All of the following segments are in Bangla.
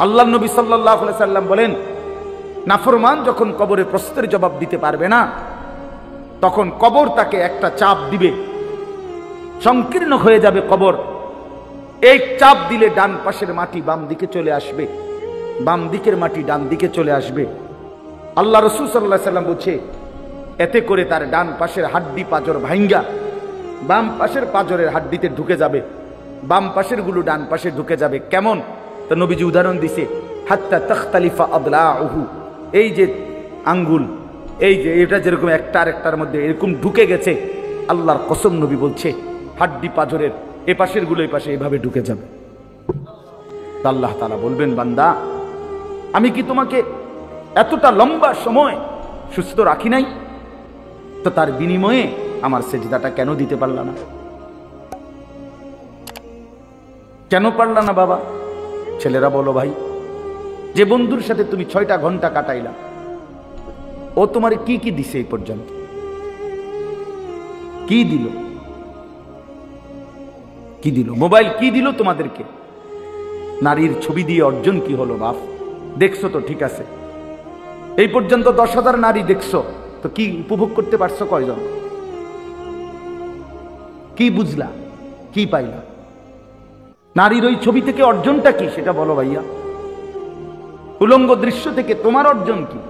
আল্লাহ নবী সাল্লাল্লাহু আলাইহি সাল্লাম বলেন, নাফরমান যখন কবরে প্রশ্নের জবাব দিতে পারবে না, তখন কবর তাকে একটা চাপ দিবে, সংকীর্ণ হয়ে যাবে কবর। এই চাপ দিলে ডান পাশের মাটি বাম দিকে চলে আসবে, বাম দিকের মাটি ডান দিকে চলে আসবে। আল্লাহ রাসূল সাল্লাল্লাহু আলাইহি সাল্লাম বলছে, এতে করে তার ডান পাশের হাড্ডি পাঁজর ভাঙ্গা বাম পাশের পাঁজরের হাড্ডিতে ঢুকে যাবে, বাম পাশের গুলো ডান পাশে ঢুকে যাবে। কেমন? তো নবীজি উদাহরণ দিছে, হাত্তা তাখতালিফা আদলাউহু, এই যে আঙ্গুল, এই যে এটা যেরকম একটা আরেকটার মধ্যে এরকম ঢুকে গেছে, আল্লাহর কসম নবী বলছে হাড্ডি পাঁজরের এ পাশের গুলো এই পাশে এভাবে ঢুকে যাবে। আল্লাহ তাআলা বলবেন, বান্দা আমি কি তোমাকে এতটা লম্বা সময় সুস্থ রাখি নাই? তো তার বিনিময়ে আমার সেজদাটা কেন দিতে পারলা না? কেন পারলা না বাবা? ছেলেরা বলো ভাই, যে বন্ধুর সাথে তুমি 6টা ঘন্টা কাটাইলা, ও তোমার কি কি দিছে এই পর্যন্ত? কি দিল? কি দিল? মোবাইল কি দিল তোমাদেরকে? নারীর ছবি দিয়ে অর্জন কি হলো বাপ? দেখছো তো, ঠিক আছে, এই পর্যন্ত 10,000 নারী দেখছো, তো কি উপভোগ করতে পারছো কয়জন? কি বুঝলা? কি পাইলা? নারীর ওই ছবি থেকে অর্জনটা কি সেটা বলো ভাইয়া। উলঙ্গ দৃশ্য থেকে তোমার অর্জন কি?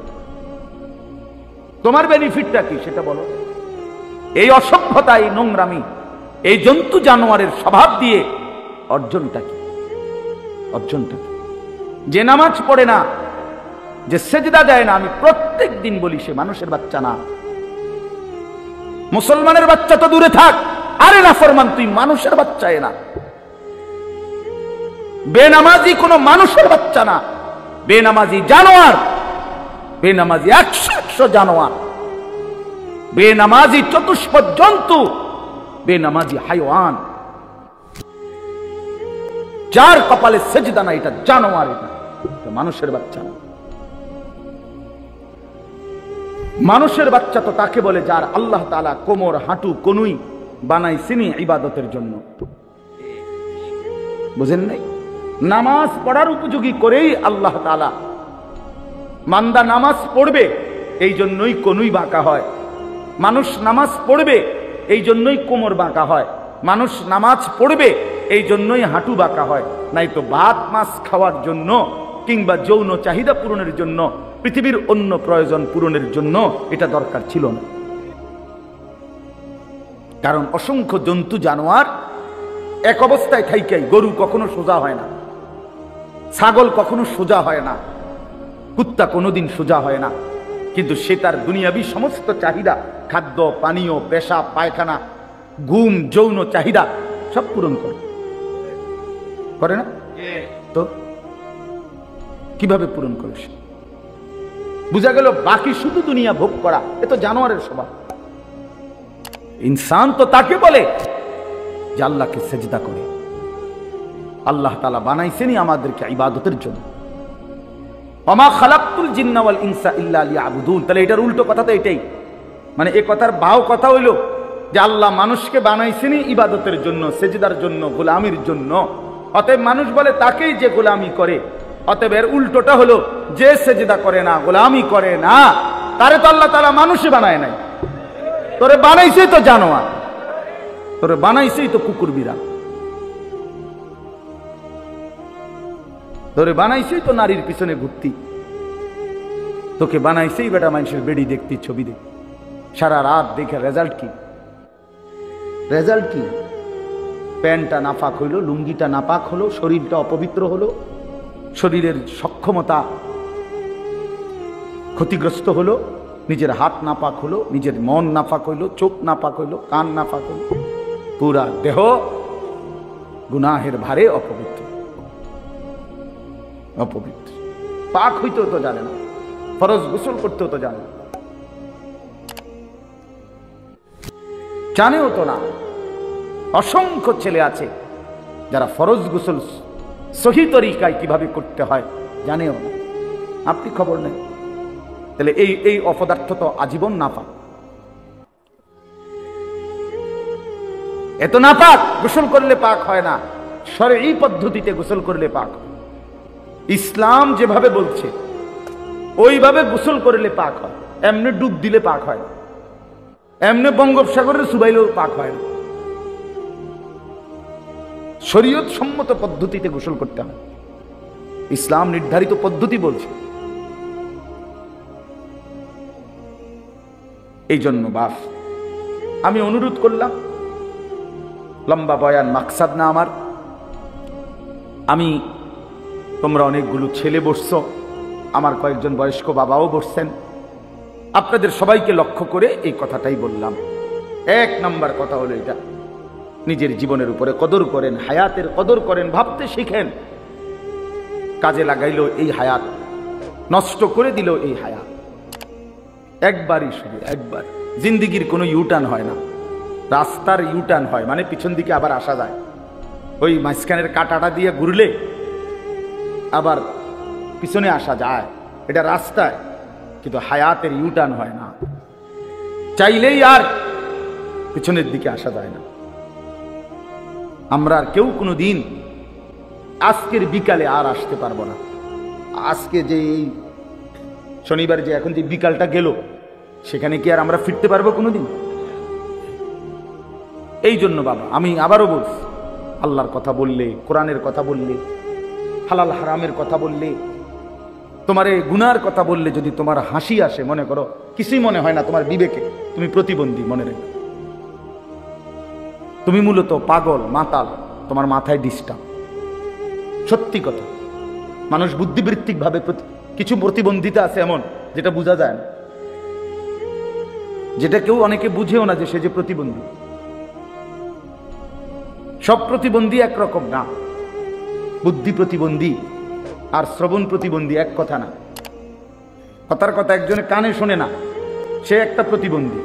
তোমার বেনিফিটটা কি সেটা বলো। এই অসভ্যতা, এই নোংরামি, এই জন্তু জানোয়ারের স্বভাব দিয়ে অর্জনটা কি? অর্জনটা কি? যে নামাজ পড়ে না, যে সেজদা দেয় না, আমি প্রত্যেক দিন বলি সে মানুষের বাচ্চা না। মুসলমানের বাচ্চা তো দূরে থাক, আরে নাফরমান তুই মানুষের বাচ্চা না। বেনামাজি কোনো মানুষের বাচ্চা না, বেনামাজি জানোয়ার, বেনামাজি 100 জানোয়ার, বেনামাজি চতুষ্পদ জন্তু, বেনামাজি হাইওয়ান। যার কপালে সেজদা না, এটা জানোয়ার, এটা মানুষের বাচ্চা না। মানুষের বাচ্চা তো তাকে বলে যার আল্লাহ তাআলা কোমর, হাঁটু, কনুই বানাইছেন ইবাদতের জন্য। বুঝেন নাই? নামাজ পড়ার উপযোগী করেই আল্লাহ তাআলা, মান্দা নামাজ পড়বে এই জন্যই কনুই বাঁকা হয়, মানুষ নামাজ পড়বে এই জন্যই কোমর বাঁকা হয়, মানুষ নামাজ পড়বে এই জন্যই হাঁটু বাঁকা হয়। নাই তো ভাত মাছ খাওয়ার জন্য কিংবা যৌন চাহিদা পূরণের জন্য, পৃথিবীর অন্য প্রয়োজন পূরণের জন্য এটা দরকার ছিল না। কারণ অসংখ্য জন্তু জানোয়ার এক অবস্থায় থাইকাই, গরু কখনো সোজা হয় না, ছাগল কখনো সোজা হয় না, কুত্তা কোনোদিন সোজা হয় না, কিন্তু সে তার দুনিয়াবী সমস্ত চাহিদা, খাদ্য, পানীয়, পেশাব, পায়খানা, ঘুম, যৌন চাহিদা সব পূরণ করে না? তো কিভাবে পূরণ করে সে? বুঝা গেল বাকি শুধু দুনিয়া ভোগ করা, এ তো জানোয়ারের স্বভাব। ইনসান তো তাকে বলে যে আল্লাহকে সেজদা করে। আল্লাহ তাআলা বানাইছেনই আমাদেরকে ইবাদতের জন্য। ওমা খালাকতুল জিন্না ওয়াল ইনসা ইল্লা লিয়াবুদুন। তাহলে এটার উল্টো কথা তো এটাই, মানে এই কথার বাও কথা হইল যে আল্লাহ মানুষকে বানাইছেনই ইবাদতের জন্য, সেজদার জন্য, গোলামির জন্য। অতএব মানুষ বলে তাকেই যে গোলামি করে। অতএব এর উল্টোটা হলো যে সেজদা করে না, গোলামি করে না, তারে তো আল্লাহ তাআলা মানুষই বানায় নাই। তোরে বানাইছেই তো জানোয়ার, তোরে বানাইছেই তো কুকুর বিড়াল, তোরে বানাইছেই তো নারীর পিছনে ঘুরতি, তোকে বানাইছেই বেটা মানুষের বেড়ি দেখতি, ছবি দেখতি, সারা রাত দেখে রেজাল্ট কি? রেজাল্ট কি? প্যান্টটা নাপাক হইলো, লুঙ্গিটা নাপাক হলো, শরীরটা অপবিত্র হলো, শরীরের সক্ষমতা ক্ষতিগ্রস্ত হলো, নিজের হাত নাপাক হলো, নিজের মন নাপাক হইলো, চোখ নাপাক হইলো, কান নাপাক হইলো, পুরা দেহ গুনাহের ভারে অপবিত্র। অপবিত্র পাক হইতেও তো জানে না, ফরজ গোসল করতেও তো জানে না, জানেও তো না। অসংখ্য ছেলে আছে যারা ফরজ গোসল সহি তরিকায় কিভাবে করতে হয় জানেও না, আপনি খবর নেই। তাহলে এই অপদার্থ তো আজীবন নাপাক। এত নাপাক, গোসল করলে পাক হয় না, শরঈ পদ্ধতিতে গোসল করলে পাক। ইসলাম যেভাবে বলছে ওইভাবে গোসল করলে পাক হয়, এমনি ডুব দিলে পাক হয় না, এমনি বঙ্গোপসাগরের সুবাইলেও পাক হয় না। শরীয়ত সম্মত পদ্ধতিতে গোসল করতে হয়, ইসলাম নির্ধারিত পদ্ধতি বলছে। এই জন্য বাস আমি অনুরোধ করলাম, লম্বা বয়ান মাকসাদ না আমার, আমি তোমরা অনেকগুলো ছেলে বসছ, আমার কয়েকজন বয়স্ক বাবাও বসছেন, আপনাদের সবাইকে লক্ষ্য করে এই কথাটাই বললাম। এক নাম্বার কথা হলো এটা, নিজের জীবনের উপরে কদর করেন, হায়াতের কদর করেন, ভাবতে শিখেন। কাজে লাগাইলো এই হায়াত, নষ্ট করে দিল এই হায়াত, একবারই, শুধু একবার। জিন্দিগির কোনো ইউটার্ন হয় না, রাস্তার ইউটার্ন হয়, মানে পিছন দিকে আবার আসা যায়। ওই মাঝখানের কাঁটাটা দিয়ে ঘুরলে আবার পিছনে আসা যায়, এটা রাস্তায়, কিন্তু হায়াতের ইউটার্ন হয় না, চাইলেই আর পিছনের দিকে আসা যায় না। আমরা আর কেউ কোনো দিন আজকের বিকালে আর আসতে পারবো না। আজকে যে এই শনিবার যে এখন যে বিকালটা গেল, সেখানে কি আর আমরা ফিরতে পারবো কোনোদিন? এই জন্য বাবা আমি আবারও বলছি, আল্লাহর কথা বললে, কোরআনের কথা বললে, হালাল হারামের কথা বললে, তোমার এই গুনার কথা বললে যদি তোমার হাসি আসে, মনে করো কিছুই মনে হয় না তোমার বিবেকে, তুমি প্রতিবন্ধী, মনে রেখো তুমি মূলত পাগল, মাতাল, তোমার মাথায় ডিস্টার্ব। সত্যি কথা, মানুষ বুদ্ধিবৃত্তিক ভাবে কিছু প্রতিবন্ধিতা আছে এমন যেটা বোঝা যায় না, যেটা কেউ অনেকে বুঝেও না যে সে যে প্রতিবন্ধী। সব প্রতিবন্ধী একরকম না, বুদ্ধি প্রতিবন্ধী আর শ্রবণ প্রতিবন্ধী এক কথা না। কথার কথা, একজনে কানে শোনে না, সে একটা প্রতিবন্ধী,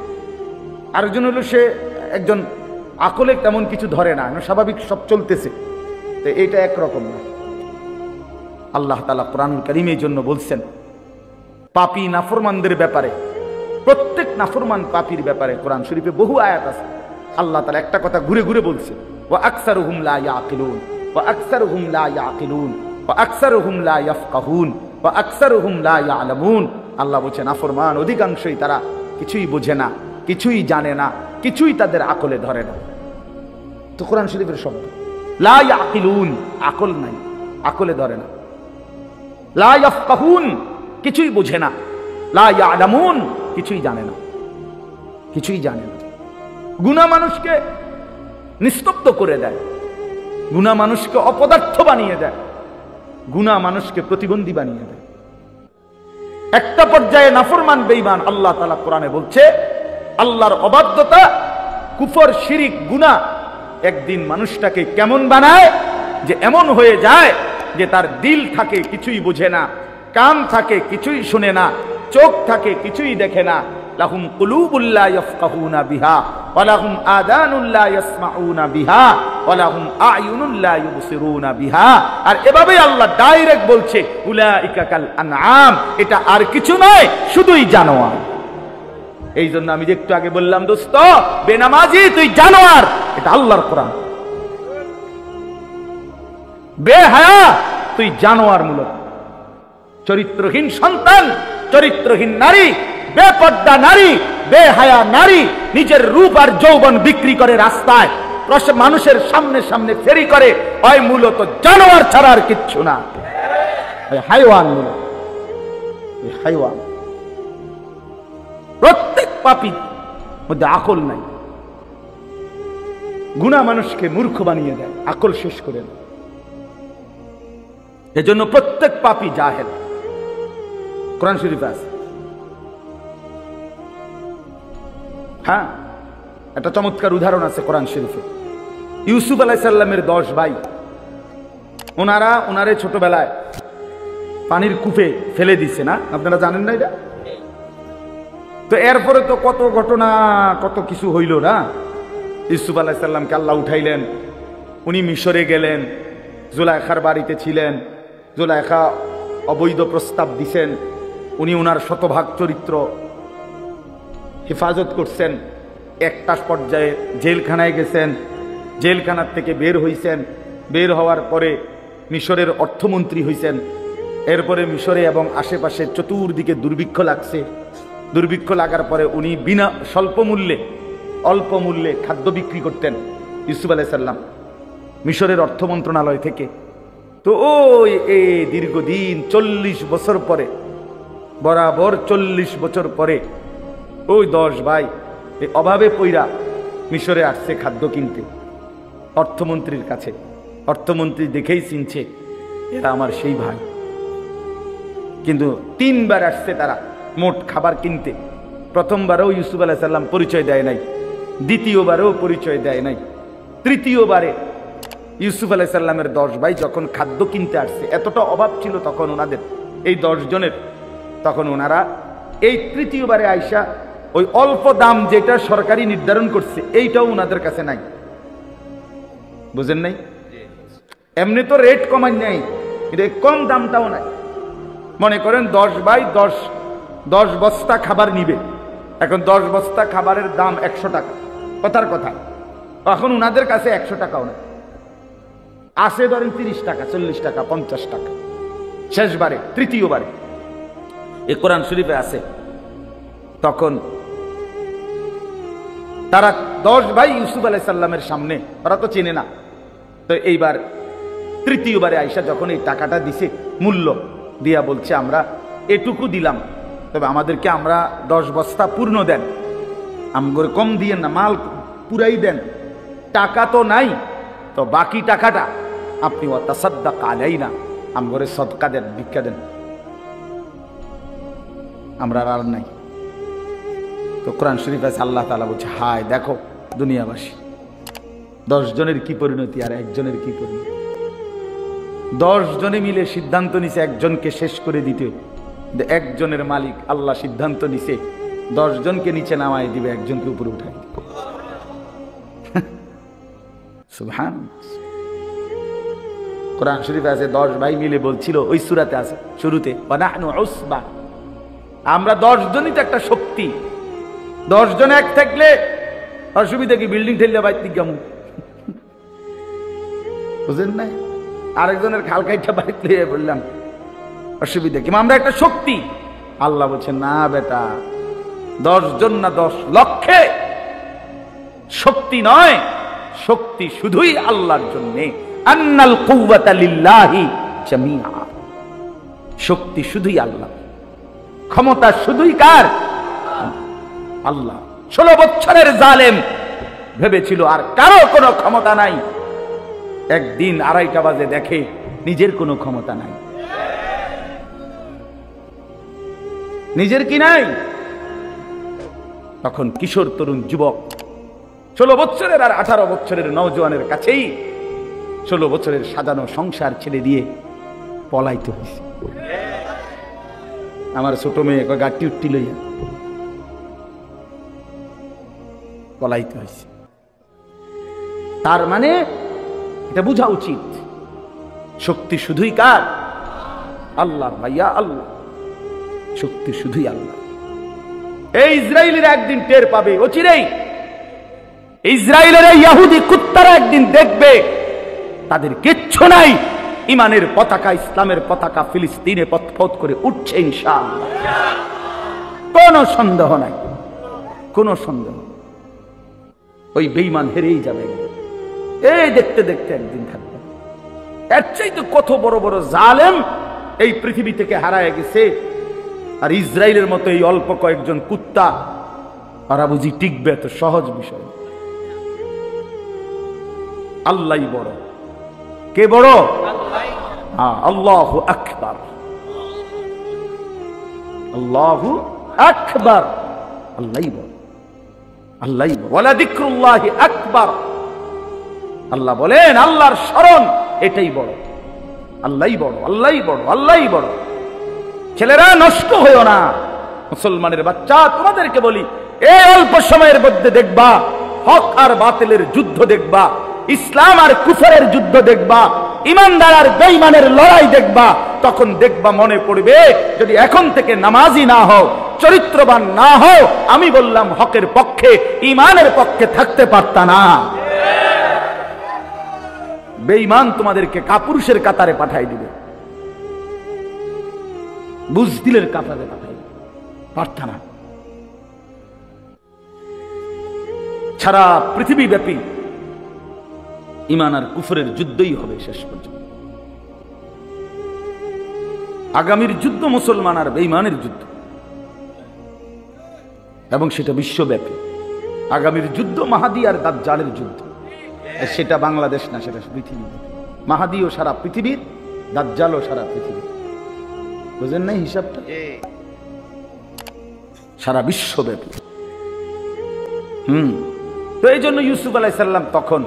আরেকজন হলো সে একজন আকলে তেমন কিছু ধরে না, স্বাভাবিক সব চলতেছে, তো এইটা একরকম না। আল্লাহ তাআলা কোরআনুল কারীমে এই জন্য বলছেন পাপী নাফরমানদের ব্যাপারে, প্রত্যেক নাফরমান পাপীর ব্যাপারে কোরআন শরীফে বহু আয়াত আছে। আল্লাহ তাআলা একটা কথা ঘুরে ঘুরে বলছে, ওয়া আকসারুহুম লা ইয়াকিলুন, ওয়া আকসারুহুম লা ইয়াকিলুন, ওয়া আকসারুহুম লা ইয়াফকাহুন, ওয়া আকসারুহুম লা ইয়ালামুন। আল্লাহ বলছেন নাফরমান অধিকাংশই তারা কিছুই বোঝে না, কিছুই জানে না, কিছুই তাদের আকলে ধরে না। তো কোরআন শরীফের শব্দ লা ইয়াকিলুন, আকল নাই, আকলে ধরে না। লা ইয়াফকাহুন, কিছুই বোঝে না। লা ইয়ালামুন, কিছুই জানে না, কিছুই জানে না। গুনাহ মানুষকে নিস্তব্ধ করে দেয়, গুনাহ মানুষকে অপদার্থ বানিয়ে দেয়, গুনাহ মানুষকে প্রতিবন্ধী বানিয়ে দেয়। একটা পর্যায়ে নাফরমান বেঈমান আল্লাহ তাআলা কোরআনে বলছে আল্লাহর অবাধ্যতা, কুফর, শিরিক, গুনাহ একদিন মানুষটাকে কেমন বানায় যে এমন হয়ে যায় যে তার দিল থাকে কিছুই বোঝে না, কান থাকে কিছুই শুনে না, চোখ থাকে কিছুই দেখে না। লাহুম কুলুবুল লা ইয়াফকাহুনা বিহা ওয়া লাহুম আযানুল লা ইয়াসমাউনা বিহা ওয়া লাহুম আ'য়ুনুল লা ইউবসিরুনা বিহা। আর এভাবে আল্লাহ ডাইরেক্ট বলছে উলাইকা কাল আনআম, এটা আর কিছু নয়, শুধুই জানোয়ার। এই জন্য আমি যে একটু আগে বললাম দোস্ত, বেনামাজি তুই জানোয়ার, এটা আল্লাহর কোরআন। বেহায়া তুই জানোয়ার, মূলত চরিত্রহীন সন্তান, চরিত্রহীন নারী, বেপর্দা নারী, বেহায়া নারী, নিজের রূপ আর যৌবন বিক্রি করে রাস্তায় মানুষের সামনে সামনে ফেরি করে, ওই মূলত জানোয়ার ছাড়া আর কিচ্ছু না, হাইওয়ান, মূলত হাইওয়ান। প্রত্যেক পাপীর মধ্যে আকল নাই, গুনাহ মানুষকে মূর্খ বানিয়ে দেয়, আকল শেষ করে দেয়। এজন্য প্রত্যেক পাপী জাহেল, কোরআন শরীফে আছে। হ্যাঁ, একটা চমৎকার উদাহরণ আছে কোরআন শরীফে। ইউসুফ আলাইহিস সালামের 10 ভাই, ওনারে ছোটবেলায় পানির কূপে ফেলে দিছে না, আপনারা জানেন না এটা? তো এরপরে তো কত ঘটনা, কত কিছু হইল না। ইউসুফ আলাইহিস সালামকে আল্লাহ উঠাইলেন, উনি মিশরে গেলেন, জুলাইখার বাড়িতে ছিলেন, জুলাইখা অবৈধ প্রস্তাব দিছেন, উনি ওনার শতভাগ চরিত্র হেফাজত করছেন। একটা পর্যায়ে জেলখানায় গেছেন, জেলখানার থেকে বের হইছেন, বের হওয়ার পরে মিশরের অর্থমন্ত্রী হইছেন, এরপরে মিশরে এবং আশেপাশে চতুর্দিকে দুর্ভিক্ষ লাগছে। দুর্ভিক্ষ লাগার পরে উনি বিনা স্বল্প মূল্যে, অল্প মূল্যে খাদ্য বিক্রি করতেন ইউসুফ আলাইহিস সালাম মিশরের অর্থ মন্ত্রণালয় থেকে। তো ওই এই দীর্ঘদিন 40 বছর পরে, বরাবর 40 বছর পরে ওই 10 ভাই এই অভাবে পইরা মিশরে আসছে খাদ্য কিনতে অর্থমন্ত্রীর কাছে। অর্থমন্ত্রী দেখেই চিনছে এরা আমার সেই ভাই। কিন্তু 3 বার আসছে তারা মোট খাবার কিনতে। প্রথমবারও ইউসুফ আলাইহিস সালাম পরিচয় দেয় নাই, দ্বিতীয়বারও পরিচয় দেয় নাই, তৃতীয়বারে ইউসুফ আলাইহিস সালামের 10 ভাই যখন খাদ্য কিনতে আসছে, এতটা অভাব ছিল তখন ওনাদের এই 10 জনের, তখন ওনারা এই তৃতীয়বারে আইসা ওই অল্প দাম যেটা সরকারি নির্ধারণ করছে এইটাও ওনাদের কাছে নাই। বুঝেন নাই? এমনি তো রেট কমাই নাই, কিন্তু কম দামটাও নাই। মনে করেন 10 ভাই 10 বস্তা খাবার নিবে, এখন 10 বস্তা খাবারের দাম 100 টাকা, কথার কথা। এখন ওনাদের কাছে 100 টাকাও না, আসে ধরেন 30 টাকা, 40 টাকা, 50 টাকা। শেষবারে তৃতীয়বারে এই কোরআন শরীফে আছে, তখন তারা 10 ভাই ইউসুফ আলাইহিস সালামের সামনে, ওরা তো চেনে না, তো এইবার তৃতীয়বারে আয়েশা যখন এই টাকাটা দিছে মূল্য দিয়া বলছে আমরা এটুকু দিলাম, তবে আমাদেরকে আমরা 10 বস্তা পূর্ণ দেন, আমগরে কম দিয়েন না, মাল পুরাই দেন। টাকা তো নাই, তো বাকি টাকাটা আপনি ওয়াতাসাদ্দাক আলাইনা, আমগরে সদকা দেন, ভিক্ষা দেন, আমরা আর নাই। তো কোরআন শরীফ আছে আল্লাহ তাআলা বলছে হায় দেখো দুনিয়াবাসী, 10 জনের কি পরিণতি আর একজনের কি পরিণতি। 10 জনে মিলে সিদ্ধান্ত নিছে একজনকে শেষ করে দিতে, একজনের মালিক আল্লাহ সিদ্ধান্ত নিছে 10 জনকে নিচে নামাই দিবে, একজনকে উপরে উঠাই দিবে। সুবহানাল্লাহ। কোরআন শরীফে আছে 10 ভাই মিলে বলছিল, ওই সূরাতে আছে শুরুতে, ওয়া নাহনু উসবা, আমরা 10 জনই তো একটা শক্তি। 10 জন এক থাকলে অসুবিধা কি? বিল্ডিং ঠেললে বাইতে কেমন, বুঝেন নাই? আরেকজনের খাল কাইটা বাইতে বললাম অসুবিধা কি? আমরা একটা শক্তি। আল্লাহ বলছেন না বেটা, 10 জন না 10 লক্ষে শক্তি নয়, শক্তি শুধুই আল্লাহর জন্য। আন্নাল কুওয়াতা লিল্লাহি জামিআ, শক্তি শুধুই আল্লাহ, ক্ষমতা শুধুই কার? আল্লাহ। 16 বছরের জালেম ভেবেছিল আর কারো কোনো ক্ষমতা নাই, একদিন 2:30 বাজে দেখে নিজের কোনো ক্ষমতা নাই। নিজের কি নাই? তখন কিশোর তরুণ যুবক 16 বছরের আর 18 বছরের নওজোয়ানের কাছেই 16 বছরের সাজানো সংসার ছেড়ে দিয়ে পলাইতে হয়েছে। আমার ছোট মেয়ে গাড়ি উঠটি লইয়া পলাইতে হয়েছে। তার মানে এটা বোঝা উচিত শক্তি শুধুই কার? আল্লাহ। ভাইয়া আল্লাহ, শক্তি শুধুই আল্লাহ। এই ইসরায়েলের একদিন টের পাবে, অচিরেই ইসরায়েলের ইহুদি কুত্তারা একদিন দেখবে তাদের কিচ্ছু নাই, ইমানের পতাকা, ইসলামের পতাকা ফিলিস্তিনে পথ করে উঠছে ইনশাআল্লাহ। কোনো সন্দেহ নাই, কোনো সন্দেহ। ওই বেঈমান হেরেই যাবে, এই দেখতে দেখতে একদিন থাকবে। এর চাইতে কত বড় বড় জালেম এই পৃথিবী থেকে হারায় গেছে, আর ইসরায়েলের মতো এই অল্প কয়েকজন কুত্তা ওরা বুঝি টিকবে? এত সহজ বিষয়। আল্লাহই বড়। কে বড়? আল্লাহু আকবার, আল্লাহু আকবার। আল্লাহই বড়, আল্লাহই বড়। ওয়ালা যিকরুল্লাহি আকবার। আল্লাহ বলেন আল্লাহর স্মরণ এটাই বড়। আল্লাহই বড়, আল্লাহই বড়, আল্লাহই বড়। ছেলেরা নষ্ট হয়েও না, মুসলমানের বাচ্চা তোমাদেরকে বলি, এই অল্প সময়ের মধ্যে দেখবা হক আর বাতিলের যুদ্ধ দেখবা, ইসলাম আর কুফরের যুদ্ধ দেখবা, ইমানদার আর বেঈমানের লড়াই দেখবা। তখন দেখবা মনে পড়বে, যদি এখন থেকে নামাজি না হও, চরিত্রবান না হও, আমি বললাম হকের পক্ষে, ইমানের পক্ষে থাকতে পারতা না। বেঈমান তোমাদেরকে কাপুরুষের কাতারে পাঠাই দিবে। বুজদিলের কাতারে পাঠাই প্রার্থনা। সারা পৃথিবী ব্যাপী ঈমান আর কুফরের যুদ্ধই হবে শেষ পর্যন্ত। আগামীর যুদ্ধ মুসলমান আর বেঈমানের যুদ্ধ, এবং সেটা বিশ্বব্যাপী। আগামীর যুদ্ধ মাহাদি আর দাজ্জালের যুদ্ধ। সেটা বাংলাদেশ না, সেটা পৃথিবী। মাহাদিও সারা পৃথিবীর, দাজ্জালও সারা পৃথিবী। বুঝেন নাই হিসাবটা? সারা বিশ্বব্যাপী। তো এই জন্য ইউসুফ আলাইহিস সালাম তখন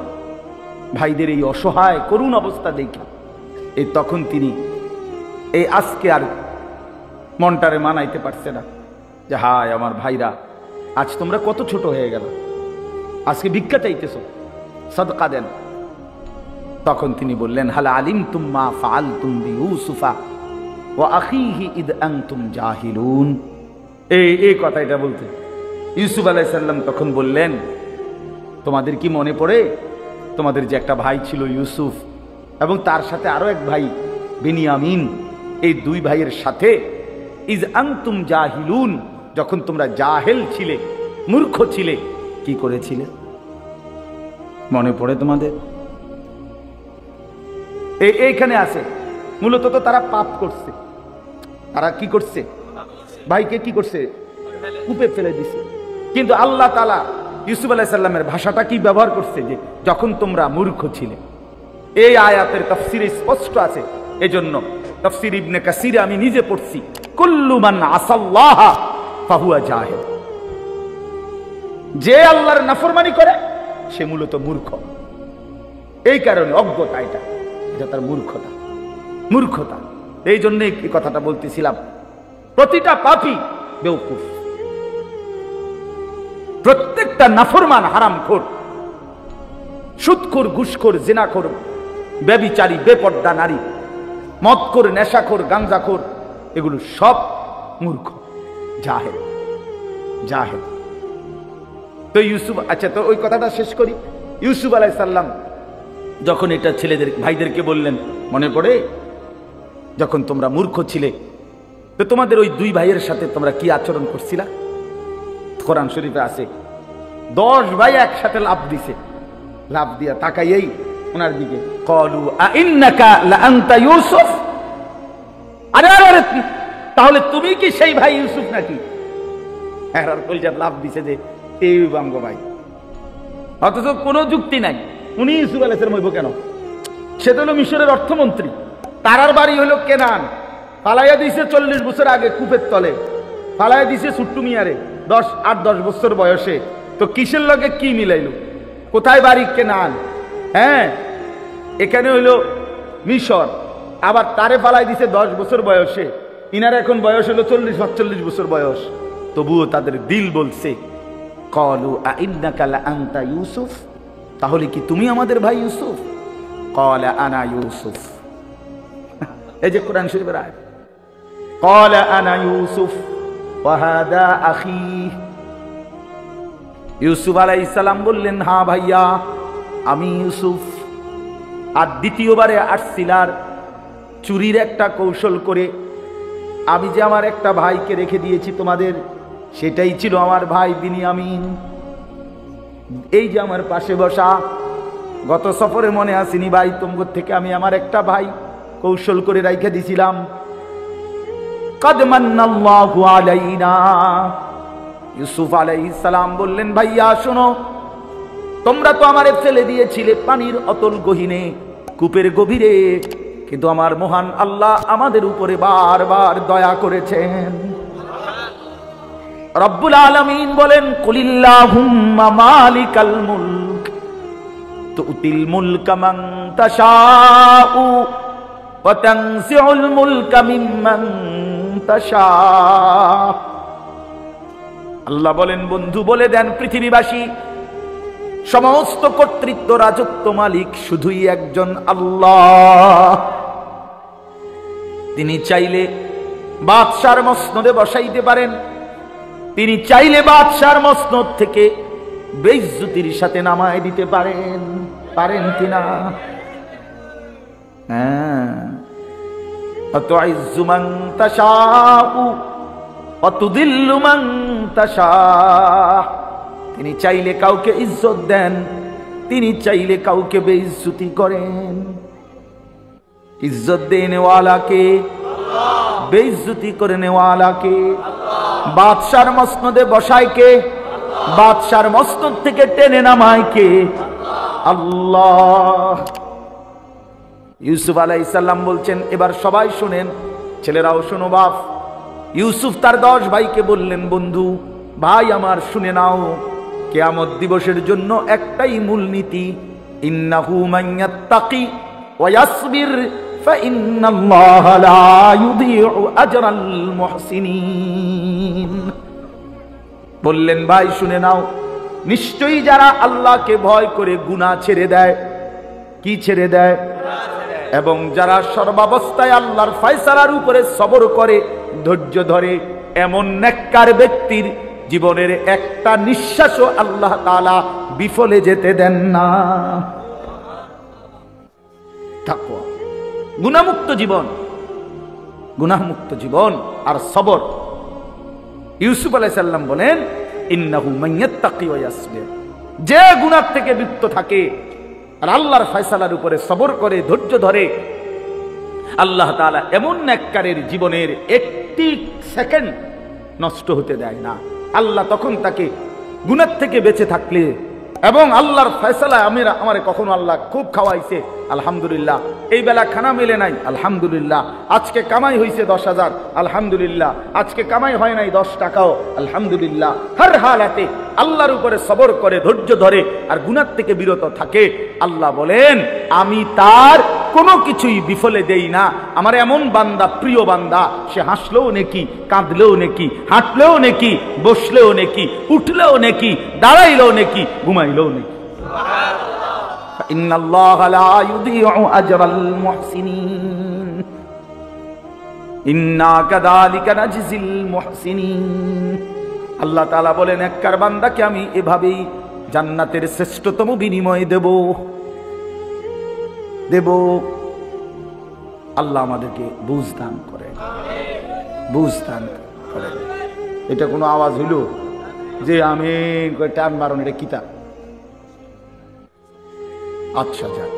ভাইদের এই অসহায় করুণ অবস্থা দেখে তখন তিনি এই আজকে আর মনটারে মানাইতে পারছে না যে হায় আমার ভাইরা, আজ তোমরা কত ছোট হয়ে গেল, আজকে ভিক্ষা চাইতেছ, সাদকা দেন। তখন তিনি বললেন হাল আলিমতুম মা ফাআলতুম বিইউসুফা ওয়া আখিহি ইদ আনতুম জাহিলুন। এই কথা এটা বলতে ইউসুফ আলাইহিস সালাম তখন বললেন, তোমাদের কি মনে পড়ে তোমাদের যে একটা ভাই ছিল ইউসুফ, এবং তার সাথে আরো এক ভাই বিনিয়ামিন, এই দুই ভাইয়ের সাথে ইজ আনতুম জাহিলুন, যখন তোমরা জাহেল ছিলে, মূর্খ ছিলে, কি করেছিলে? মনে পড়ে তোমাদের? এইখানে আছে মূলত তো তারা পাপ করছে। তারা কি করছে? ভাইকে কি করছে? কূপে ফেলে দিছে। কিন্তু আল্লাহ তাআলা ইউসুফ আলাইহিস সালামের ভাষাটা কি ব্যবহার করছে? যে যখন তোমরা মূর্খ ছিলে। এই আয়াতের তাফসীরে স্পষ্ট আছে। এজন্য তাফসীর ইবনে কাসিরে আমি নিজে পড়ছি, কুল্লু মান আসাল্লাহ ফাহুয়া জাহিল। যে আল্লাহর নাফরমানি করে সে মূলত মূর্খ। এই কারণে অজ্ঞতা, এটা তার মূর্খতা। মূর্খতা। এই জন্য এই কথাটা বলতেছিলাম, প্রতিটা পাপী বেওকুফ, প্রত্যেকটা নাফরমান হারামখোর, সুদখোর, ঘুষখোর, জিনাখোর, ব্যভিচারী, বেপর্দা নারী, মদখোর, নেশাখোর, গাঞ্জাখোর, এগুলো সব মূর্খ, জাহেল। জাহেল। তো ইউসুফ, আচ্ছা তো ওই কথাটা শেষ করি। ইউসুফ আলাইহিস সালাম যখন এটা ছেলেদের ভাইদেরকে বললেন, মনে পড়ে যখন তোমরা মূর্খ ছিলে, তো তোমাদের ওই দুই ভাইয়ের সাথে তোমরা কি আচরণ করছিলা? কোরআন শরীফে আছে 10 ভাই একসাথে লাফ দিছে, লাফ দিয়া তাকাইয়েই ওনার দিকে ক্বালু আইন্নাকা লা আনতা ইউসুফ, আরে আরে তাহলে তুমি কি সেই ভাই ইউসুফ নাকি? আর কলজার লাফ দিছে যে এই বাঙ্গ ভাই, অথচ কোনো যুক্তি নাই। উনি ইউসুফ আলাইহিস সালাম হইব কেন? সে তো হলো মিশরের অর্থমন্ত্রী, তারার বাড়ি হইল কেনান, পালাইয়া দিছে 40 বছর আগে কূপের তলে, পালাইয়া দিছে ছুট্টু মিয়ারে 8-10 বছর বয়সে। তো কিসের লগে কি মিলাইল? কোথায় বাড়ি? কেনান। হ্যাঁ, এখানে হইল মিশর, আবার তারে পালাই দিছে 10 বছর বয়সে। ইনার এখন বয়স হলো 40-45 বছর বয়স। তবুও তাদের দিল বলছে ক্বালু আইন্নাকা লা আনতা ইউসুফ, তাহলে কি তুমি আমাদের ভাই ইউসুফ? ক্বালা আনা ইউসুফ। এই যে কোরআন শরীফের আয়াত, ক্বালা আনা ইউসুফ ওয়া হাদা আখি। ইউসুফ আলাইহিস সালাম বললেন, হ্যাঁ ভাইয়া আমি ইউসুফ। আর দ্বিতীয়বারে আসছিলার চুরির একটা কৌশল করে আমি যে আমার একটা ভাইকে রেখে দিয়েছি তোমাদের, সেটাই ছিল আমার ভাই বিনিয়ামিন। এই যে আমার পাশে বসা, গত সফরে মনে আসেনি ভাই, তোমার থেকে আমি আমার একটা ভাই কৌশল করে রাইখে দিছিলাম। কদ মান্নাল্লাহু আলাইনা। ইউসুফ আলাইহিস সালাম বললেন, ভাইয়া শোনো, তোমরা তো আমারে ফেলে দিয়েছিলে পানির অতল গহীনে, কূপের গভীরে, কিন্তু আমার মহান আল্লাহ আমাদের উপরে বারবার দয়া করেছেন। রব্বুল আলামিন বলেন, কুলিল্লাহুম্মা মালিকাল মুলক তুতিল মুলকা মান তাশাউ ওয়া তানজিউল মুলকা মিম্মান তাশা। আল্লাহ বলেন, বন্ধু বলে দেন পৃথিবীবাসী, সমস্ত কর্তৃত্ব, রাজত্ব মালিক শুধুই একজন আল্লাহ। তিনি চাইলে বাদশার মসনদে বসাইতে পারেন, তিনি চাইলে বাদশার মসনদ থেকে বেইজ্জতির সাথে নামায় দিতে পারেন। পারেন কিনা? হ্যাঁ, তুইজ্জু মান তাশাউ ওয়া তুযিল্লু মান তাশা। তিনি চাইলে কাউকে ইজ্জত দেন, তিনি চাইলে কাউকে বেইজ্জতি করেন। ইজ্জত দেনে ওয়ালা কে? আল্লাহ। বেইজ্জতি করে নেওয়ালা কে? আল্লাহ। বাদশার মসনদে বসায় কে? আল্লাহ। বাদশার মসনদ থেকে টেনে নামায় কে? আল্লাহ। ইউসুফ আলাইহিস সালাম বলছেন, এবার সবাই শুনেন, ছেলেরাও শোনো বাপ। ইউসুফ তার 10 ভাইকে বললেন, বন্ধু ভাই আমার শুনে নাও, কিয়ামত দিবসের জন্য একটাই মূলনীতি, ইন্নাহু মান ইয়াত্তাকি ওয়া ইয়াসবির ফাইন্নাল্লাহা লা ইউযীউ আজরাল মুহসিনিন। বললেন ভাই শুনে নাও, নিশ্চয়ই যারা আল্লাহকে ভয় করে গুনাহ ছেড়ে দেয়, কি ছেড়ে দেয়? এবং যারা সর্বাবস্থায় আল্লাহর ফয়সালার উপরে সবর করে, ধৈর্য ধরে, এমন নেককার ব্যক্তির জীবনের একটা নিঃশ্বাসও আল্লাহ তাআলা বিফলে যেতে দেন না। তাকওয়া, গুনাহমুক্ত জীবন, গুনাহমুক্ত জীবন আর সবর। ইউসুফ আলাইহিস সালাম বলেন, ইন্নাহু মান ইয়াত্তাকি ওয়া ইয়াসবির, যে গুনাহ থেকে বিরত থাকে আর আল্লাহর ফয়সালার উপরে সবর করে, ধৈর্য ধরে, আল্লাহ তাআলা এমন নেককারের জীবনের একটি সেকেন্ড নষ্ট হতে দেয় না। আল্লাহ তখন তাকে গুনাহ থেকে বেঁচে থাকলে এবং আল্লাহর ফয়সালা, আমারে কখনো আল্লাহ খুব খাওয়াইছে, আলহামদুলিল্লাহ। এই বেলা খানা মেলে নাই, আলহামদুলিল্লাহ। আজকে কামাই হয়েছে 10,000, আলহামদুলিল্লাহ। আজকে কামাই হয় নাই 10 টাকাও, আলহামদুলিল্লাহ। হর হালাতে আল্লাহর উপরে সবর করে, ধৈর্য ধরে আর গুনাহ থেকে বিরত থাকে, আল্লাহ বলেন আমি তার কোনো কিছুই বিফলে দেই না। আমার এমন বান্দা, প্রিয় বান্দা, সে হাসলেও নেকি, কাঁদলেও নেকি, হাঁটলেও নেকি, বসলেও নেকি, উঠলেও নেকি, দাঁড়াইলেও নেকি, ঘুমাইলেও নেকি। ইন্নাল্লাহা লা ইউযীউ আজরাল মুহসিনিন ইন্না কাযালিকা নাজজিল মুহসিনিন। আল্লাহ তাআলা বলেন, নেককার বান্দাকে আমি এভাবেই জান্নাতের শ্রেষ্ঠতম বিনিময় দেব। আল্লাহ আমাদেরকে বুঝ দান করে, বুঝ দান করে। এটা কোনো আওয়াজ হইল যে আমি টান মারণ, এটা কিতাব? আচ্ছা যাক,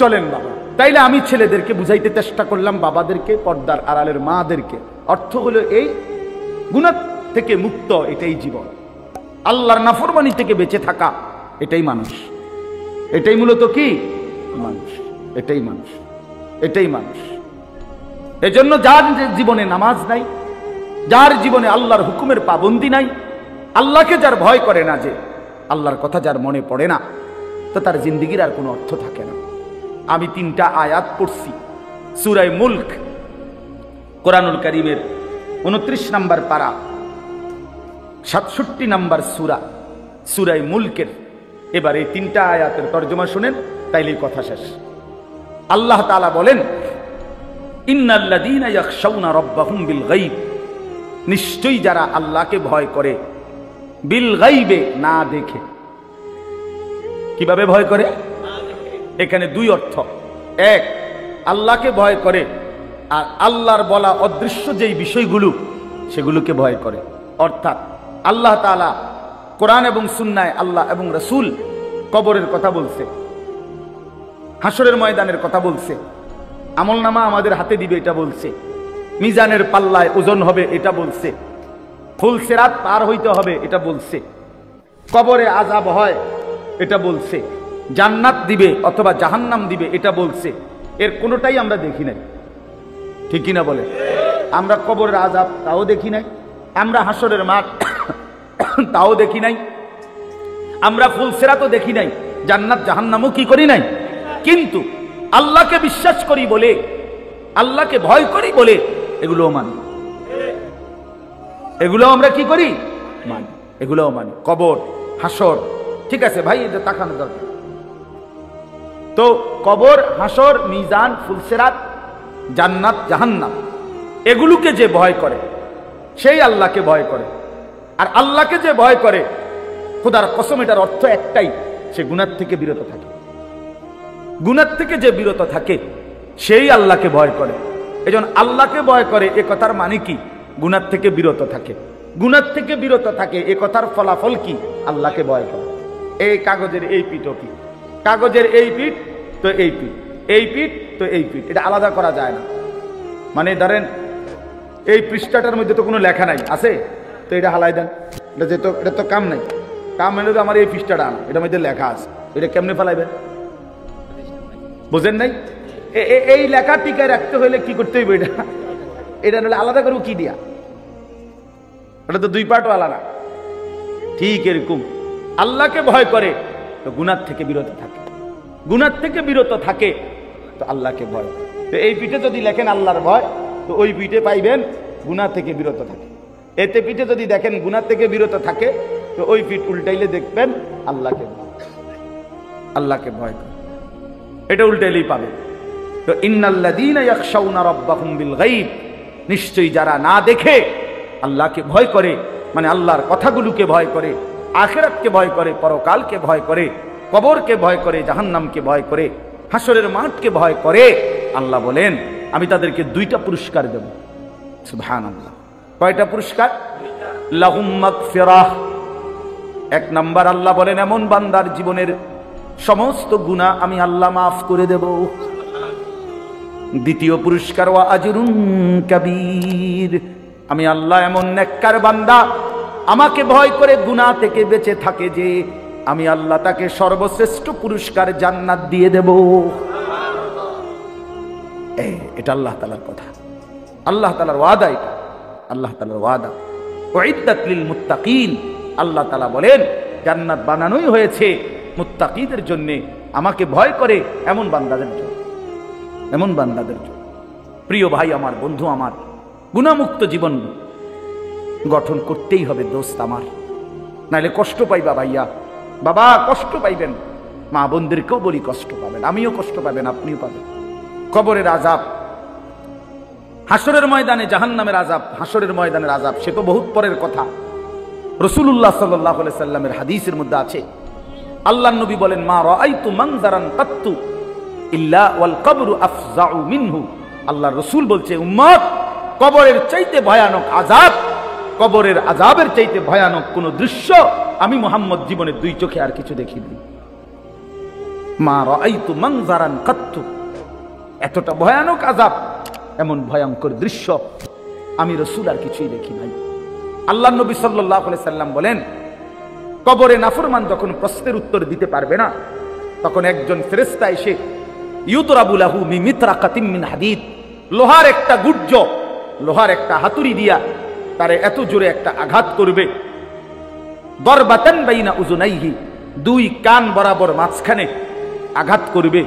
চলেন বাবা। তাইলে আমি ছেলেদেরকে বুঝাইতে চেষ্টা করলাম, বাবাদেরকে, পর্দার আড়ালের মাদেরকে। অর্থ হলো এই, গুনাহ থেকে মুক্ত, এটাই জীবন। আল্লাহর নাফরমানি থেকে বেঁচে থাকা, এটাই মানুষ। এটাই মূলত কি মানুষ, এটাই মানুষ, এটাই মানুষ। এজন্য যার জীবনে নামাজ নাই, যার জীবনে আল্লাহর হুকুমের পাবন্দি নাই, আল্লাহকে যার ভয় করে না, যে আল্লাহর কথা যার মনে পড়ে না, তো তার জিন্দেগির আর কোনো অর্থ থাকে না। আমি 3টা আয়াত পড়ছি সূরা মুলক, কোরআনুল কারীমের 29 নম্বর পারা, 67 নম্বর সূরা, সূরা মুলকের। এবার এই 3টা আয়াতের তরজমা শুনেন, তাইলেই কথা শেষ। আল্লাহ তাআলা বলেন, ইন্নাল্লাযীনা ইয়াখশাউনা রাব্বাহুম বিল গায়ব, নিশ্চয়ই যারা আল্লাহকে ভয় করে, বিল গায়বে, না দেখে। কিভাবে ভয় করে? এখানে 2 অর্থ। এক, আল্লাহকে ভয় করে, আর আল্লাহর বলা অদৃশ্য যেই বিষয়গুলো, সেগুলোকে ভয় করে। অর্থাৎ আল্লাহ তাআলা কোরআন এবং সুন্নায়, আল্লাহ এবং রাসূল কবরের কথা বলছে, হাসরের ময়দানের কথা বলছে, আমলনামা আমাদের হাতে দিবে এটা বলছে, মিজানের পাল্লায় ওজন হবে এটা বলছে, ফুল সিরাত পার হইতে হবে এটা বলছে, কবরে আযাব হয় এটা বলছে, জান্নাত দিবে অথবা জাহান্নাম দিবে এটা বলছে। এর কোনোটাই আমরা দেখি নাই, ঠিক কিনা বলে? আমরা কবরের আযাব তাও দেখি নাই, আমরা হাসরের মাঠ তাও দেখি নাই, আমরা ফুল সিরাতও দেখি নাই, জান্নাত জাহান্নামও কি করি নাই। কিন্তু আল্লাহকে বিশ্বাস করি বলে, আল্লাহকে ভয় করি বলে এগুলোও মানি, এগুলো আমরা কি করি? মানি, এগুলোও মানি। কবর, হাসর, ঠিক আছে ভাই, এটা তাকানো দরকার। তো কবর, হাসর, মিজান, ফুলসিরাত, জান্নাত, জাহান্নাম, এগুলোকে যে ভয় করে সেই আল্লাহকে ভয় করে। আর আল্লাহকে যে ভয় করে, খোদার কসম এটার অর্থ একটাই, সে গুনাহ থেকে বিরত থাকে। গুনাহ থেকে যে বিরত থাকে সেই আল্লাহকে ভয় করে। এজন্য আল্লাহকে ভয় করে এ কথার মানে কি? গুনাহ থেকে বিরত থাকে। গুনাহ থেকে বিরত থাকে এ কথার ফলাফল কি? আল্লাহকে ভয় করে। এই কাগজের এই পিঠ ও পিঠ, কাগজের এই পিঠ তো এই পিঠ, এই পিঠ তো এই পিঠ, এটা আলাদা করা যায় না। মানে ধরেন এই পৃষ্ঠাটার মধ্যে তো কোনো লেখা নাই, আছে তো এটা হালাই দেন, এটা তো কাম নাই। কাম হলে তো আমার এই পৃষ্ঠাটা আনা, এটার মধ্যে লেখা আছে, এটা কেমনে ফেলাইবেন? বুঝেন নাই? এই লেখা টিকায় রাখতে হলে কি করতে হইবে? এটা নাহলে আলাদা করবো কি দিয়া? এটা তো দুই পার্টও আলাদা। ঠিক এরকম আল্লাহকে ভয় করে তো গুনাহ থেকে বিরত থাকে, গুনাহ থেকে বিরত থাকে তো আল্লাহকে ভয়। তো এই পিঠে যদি লেখেন আল্লাহর ভয়, তো ওই পিঠে পাইবেন গুনাহ থেকে বিরত থাকে। এতে পিঠে যদি দেখেন গুনাহ থেকে বিরত থাকে, তো ওই পিঠ উল্টাইলে দেখবেন আল্লাহকে ভয়, আল্লাহকে ভয় করে, এটা উল্টাইলেই পাবে। তো ইন্নাল্লাযীনা ইয়াখশাউনা রাব্বাহুম বিল গায়ব, নিশ্চয়ই যারা না দেখে আল্লাহকে ভয় করে, মানে আল্লাহর কথাগুলোকে ভয় করে, আখিরাতকে ভয় করে, পরকালকে ভয় করে, কবরকে ভয় করে, জাহান্নামকে ভয় করে, হাসরের মাঠকে ভয় করে, আল্লাহ বলেন আমি তাদেরকে দুইটা পুরস্কার দেব। সুবহানাল্লাহ। কয়টা পুরস্কার? লাহুম মাগফিরাহ। এক নাম্বার আল্লাহ বলেন এমন বান্দার জীবনের সমস্ত গুনাহ আমি আল্লাহ মাফ করে দেব। দ্বিতীয় পুরস্কার ওয়া আজরুন কাবীর, আমি আল্লাহ এমন নেককার বান্দা আমাকে ভয় করে গুনাহ থেকে বেঁচে থাকে যে আমি আল্লাহ তাকে সর্বশ্রেষ্ঠ পুরস্কার জান্নাত দিয়ে দেব। এটা আল্লাহ তাআলার কথা, আল্লাহ তাআলার ওয়াদা, এটা আল্লাহ তাআলার ওয়াদা। উইদ্দাত লিল মুত্তাকিন, আল্লাহ তাআলা বলেন জান্নাত বানানোই হয়েছে মুত্তাকিদের জন্য, আমাকে ভয় করে এমন বান্দাদের জন্য, এমন বান্দাদের জন্য। প্রিয় ভাই আমার, বন্ধু আমার, গুনাহমুক্ত জীবন গঠন করতেই হবে দোস্ত আমার, নাহলে কষ্ট পাইবা ভাইয়া, বাবা কষ্ট পাইবেন, মা বোনদেরকেও বলি কষ্ট পাবেন, আমিও কষ্ট পাবেন, আপনিও পাবেন। কবরের আযাব, হাসরের ময়দানে জাহান্নামের আযাব, হাসরের ময়দানের আযাব সে তো বহুত পরের কথা। রাসূলুল্লাহ সাল্লাল্লাহু আলাইহি সাল্লামের হাদিসের মধ্যে আছে, আল্লাহর নবী বলেন মা রাআইতু মানজারান কাত্তু ইল্লা ওয়াল কবরু আফজাউ মিনহু। আল্লাহর রাসূল বলছে উম্মত, কবরের চাইতে ভয়ানক আযাব, কবরের আযাবের চাইতে ভয়ানক কোন দৃশ্য আমি মুহাম্মদ জীবনের দুই চোখে আর কিছু দেখিনি। মা রাআইতু মানজারান কাত্তু, এতটা ভয়ানক আযাব, এমন ভয়ঙ্কর দৃশ্য আমি রাসূল আর কিছুই দেখি নাই। আল্লাহর নবী সাল্লাল্লাহু আলাইহি সাল্লাম বলেন কবরে নাফরমান যখন প্রশ্নের উত্তর দিতে পারবে না, তখন একজন ফেরেশতা এসে ইউতরাবু লাহু মিমিতরাকাতিন মিন হাদিদ, লোহার একটা গুর্জ, লোহার একটা হাতুড়ি দিয়া তারে এত জোরে একটা আঘাত করবে, দরবাতান বাইনা উযুনাইহি, দুই কান বরাবর মাঝখানে আঘাত করবে।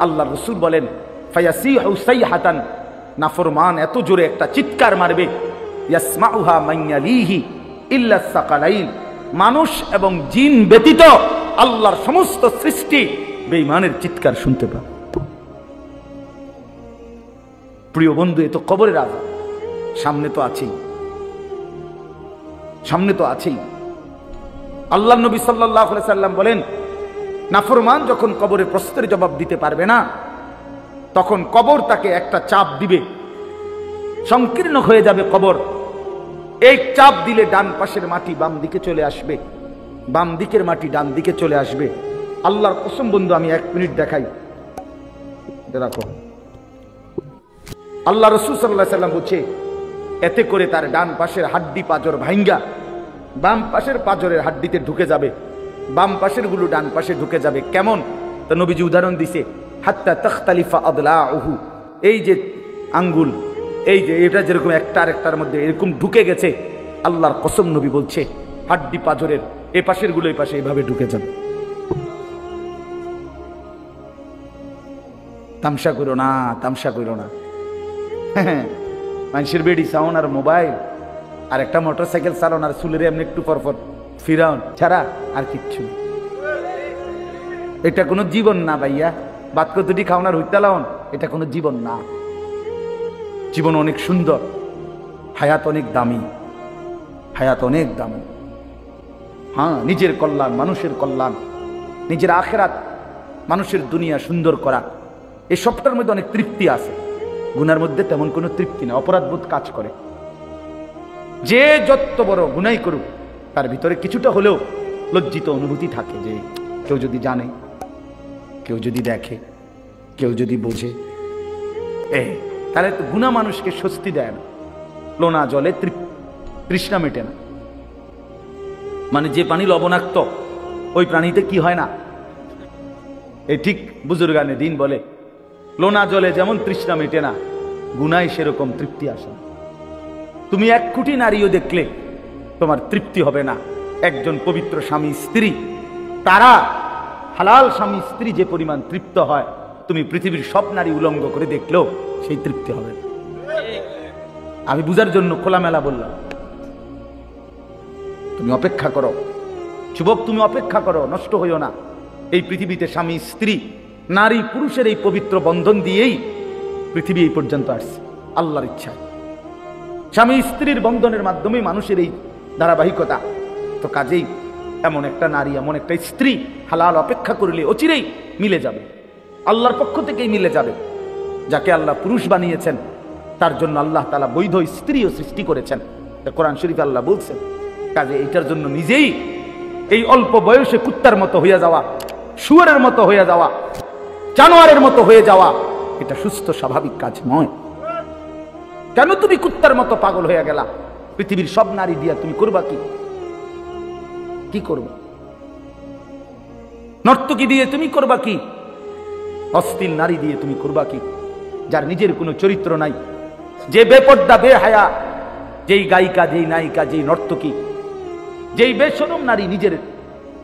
আল্লাহর রাসূল বলেন ফায়াসিহু সাইহাতান, নাফরমান এত জোরে একটা চিৎকার মারবে, ইয়াসমাউহা মান ইয়ালিহি ইল্লা সাকালাইন, মানুষ এবং জিন ব্যতীত আল্লাহর সমস্ত সৃষ্টি বেঈমানের চিৎকার শুনতে পাবে। প্রিয় বন্ধু, এ তো কবরের আযাব, সামনে তো আছেই, সামনে তো আছেই। আল্লাহর নবী সাল্লাল্লাহু আলাইহি সাল্লাম বলেন নাফরমান যখন কবরে প্রশ্নের জবাব দিতে পারবে না, তখন কবর তাকে একটা চাপ দিবে, সংকীর্ণ হয়ে যাবে কবর। এই চাপ দিলে ডান পাশের মাটি বাম দিকে চলে আসবে, বাম দিকের মাটি ডান দিকে চলে আসবে। আল্লাহর কসম বন্ধু, আমি 1 মিনিট দেখাই, দেখো আল্লাহ রাসূল সাল্লাল্লাহু আলাইহি সাল্লাম বলছে এতে করে তার ডান পাশের হাড্ডি পাঁজর ভাঙ্গা বাম পাশের পাঁজরের হাড্ডিতে ঢুকে যাবে, বাম পাশের গুলো ডান পাশে ঢুকে যাবে। কেমন? তো নবীজি উদাহরণ দিছে হাত্তা তাখতালিফা আদলাউহু, এই যে আঙ্গুল, এই যে এটা যেরকম একটা আরেকটার মধ্যে এরকম ঢুকে গেছে, আল্লাহর কসম নবী বলছে হাড্ডি পাঁজরের এই পাশের গুলো এই পাশে এইভাবে ঢুকে যাবে। তামসা করো না, তামসা করো না। মানুষের বেডি সাউন আর মোবাইল আর একটা মোটরসাইকেল চালান আর চুলের এমনি একটু পরপর ফিরাউন ছাড়া আর কিচ্ছু। এটা কোনো জীবন না ভাইয়া, বাদ কতটি খাওয়ানোর হইতে লাউন, এটা কোনো জীবন না। জীবন অনেক সুন্দর, হায়াত অনেক দামি, হায়াত অনেক দামি। হ্যাঁ, নিজের কল্যাণ, মানুষের কল্যাণ, নিজের আখেরাত, মানুষের দুনিয়া সুন্দর করা, এই সবটার মধ্যে অনেক তৃপ্তি আছে। গুনার মধ্যে তেমন কোনো তৃপ্তি না, অপরাধবোধ কাজ করে। যে যত বড় গুনাই করুক তার ভিতরে কিছুটা হলেও লজ্জিত অনুভূতি থাকে, যে কেউ যদি জানে, কেউ যদি দেখে, কেউ যদি বোঝে, তাহলে তো গুনাহ মানুষকে স্বস্তি দেয় না, লোনা জলে তৃষ্ণা মেটে না। মানে যে পানি লবণাক্ত ওই প্রাণীতে কি হয় না, এই ঠিক বুজুর্গানে দিন বলে লোনা জলে যেমন তৃষ্ণা মেটে না, গুনায় সেরকম তৃপ্তি আসে না। তুমি এক কোটি নারীও দেখলে তোমার তৃপ্তি হবে না। একজন পবিত্র স্বামী স্ত্রী, তারা হালাল স্বামী স্ত্রী যে পরিমাণ তৃপ্ত হয়, তুমি পৃথিবীর সব নারী উলঙ্গ করে দেখলেও সেই তৃপ্তি হবে না। আমি বুঝার জন্য খোলামেলা বললাম। তুমি অপেক্ষা করো যুবক, তুমি অপেক্ষা করো, নষ্ট হইও না। এই পৃথিবীতে স্বামী স্ত্রী, নারী পুরুষের এই পবিত্র বন্ধন দিয়েই পৃথিবী এই পর্যন্ত আসছে আল্লাহর ইচ্ছায়। স্বামী স্ত্রীর বন্ধনের মাধ্যমে মানুষের এই ধারাবাহিকতা। তো কাজেই এমন একটা নারী, এমন একটা স্ত্রী হালাল অপেক্ষা করলে অচিরেই মিলে যাবে, আল্লাহর পক্ষ থেকেই মিলে যাবে। যাকে আল্লাহ পুরুষ বানিয়েছেন তার জন্য আল্লাহ তাআলা বৈধ স্ত্রীও সৃষ্টি করেছেন, কোরআন শরীফে আল্লাহ বলছেন। কাজে এইটার জন্য নিজেই এই অল্প বয়সে কুত্তার মতো হয়ে যাওয়া, শুয়োরের মতো হয়ে যাওয়া, জানোয়ারের মতো হয়ে যাওয়া, এটা সুস্থ স্বাভাবিক কাজ নয়। কেন তুমি কুত্তার মতো পাগল হয়ে গেলা? পৃথিবীর সব নারী দিয়া তুমি করবা কি? কি করবা? নর্তকী দিয়ে তুমি করবা কি? অশ্লীল নারী দিয়ে তুমি করবা কি? যার নিজের কোনো চরিত্র নাই, যে বেপর্দা বেহায়া, যেই গায়িকা, যেই নায়িকা, যেই নর্তকী, যেই বেশরম নারী,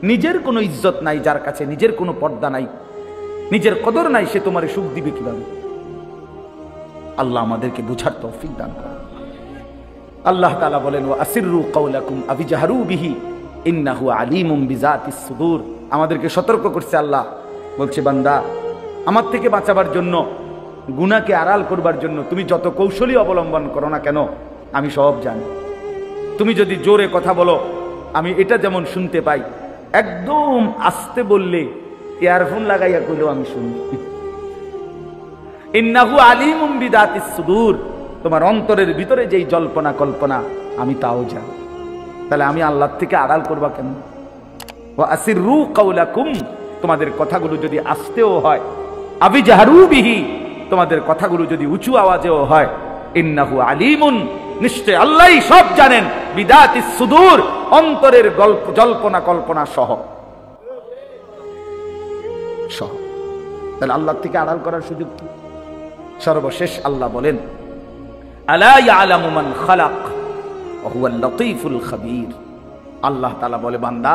নিজের কোনো ইজ্জত নাই, যার কাছে নিজের কোনো পর্দা নাই, নিজের কদর নাই, সে তোমারে সুখ দিবে কিভাবে? আল্লাহ আমাদেরকে বুঝার তৌফিক দান করেন। আল্লাহ তাআলা বলেন, ওয়া আসিররু কাওলাকুম আবি জাহরু বিহি ইন্নাহু আলিমুম বিযাতিস সুদূর। আমাদেরকে সতর্ক করছে আল্লাহ, বলছে বান্দা, আমার থেকে বাঁচাবার জন্য, গুনাহকে আড়াল করবার জন্য তুমি যত কৌশলী অবলম্বন করো না কেন, আমি সব জানি। তুমি যদি জোরে কথা বলো, আমি এটা যেমন শুনতে পাই, একদম আস্তে বললে, ইয়ারফোন লাগাইয়া কইলেও আমি শুনি। ইন্নাহু আলিমুম বিযাতিস সুদূর, তোমার অন্তরের ভিতরে যেই জল্পনা কল্পনা আমি তাও জানি। তাহলে আমি আল্লাহর থেকে আড়াল করবা কেন? ওয়া আসিররু কাওলাকুম, তোমাদের কথাগুলো যদি আস্তেও হয়, আবি জাহরু বিহি, তোমাদের কথাগুলো যদি উঁচু আওয়াজেও হয়, ইন্নাহু আলিমুন, নিশ্চয় আল্লাহই সব জানেন, বিযাতিস সুদূর, অন্তরের জল্পনা কল্পনা সহ। তাহলে আল্লাহ থেকে আড়াল করার সুযোগ কি? সর্বশেষ আল্লাহ বলেন, আলা ইয়ালামু মান খালাক ওয়া হুয়াল লতীফুল খাবীর। আল্লাহ তাআলা বলে, বান্দা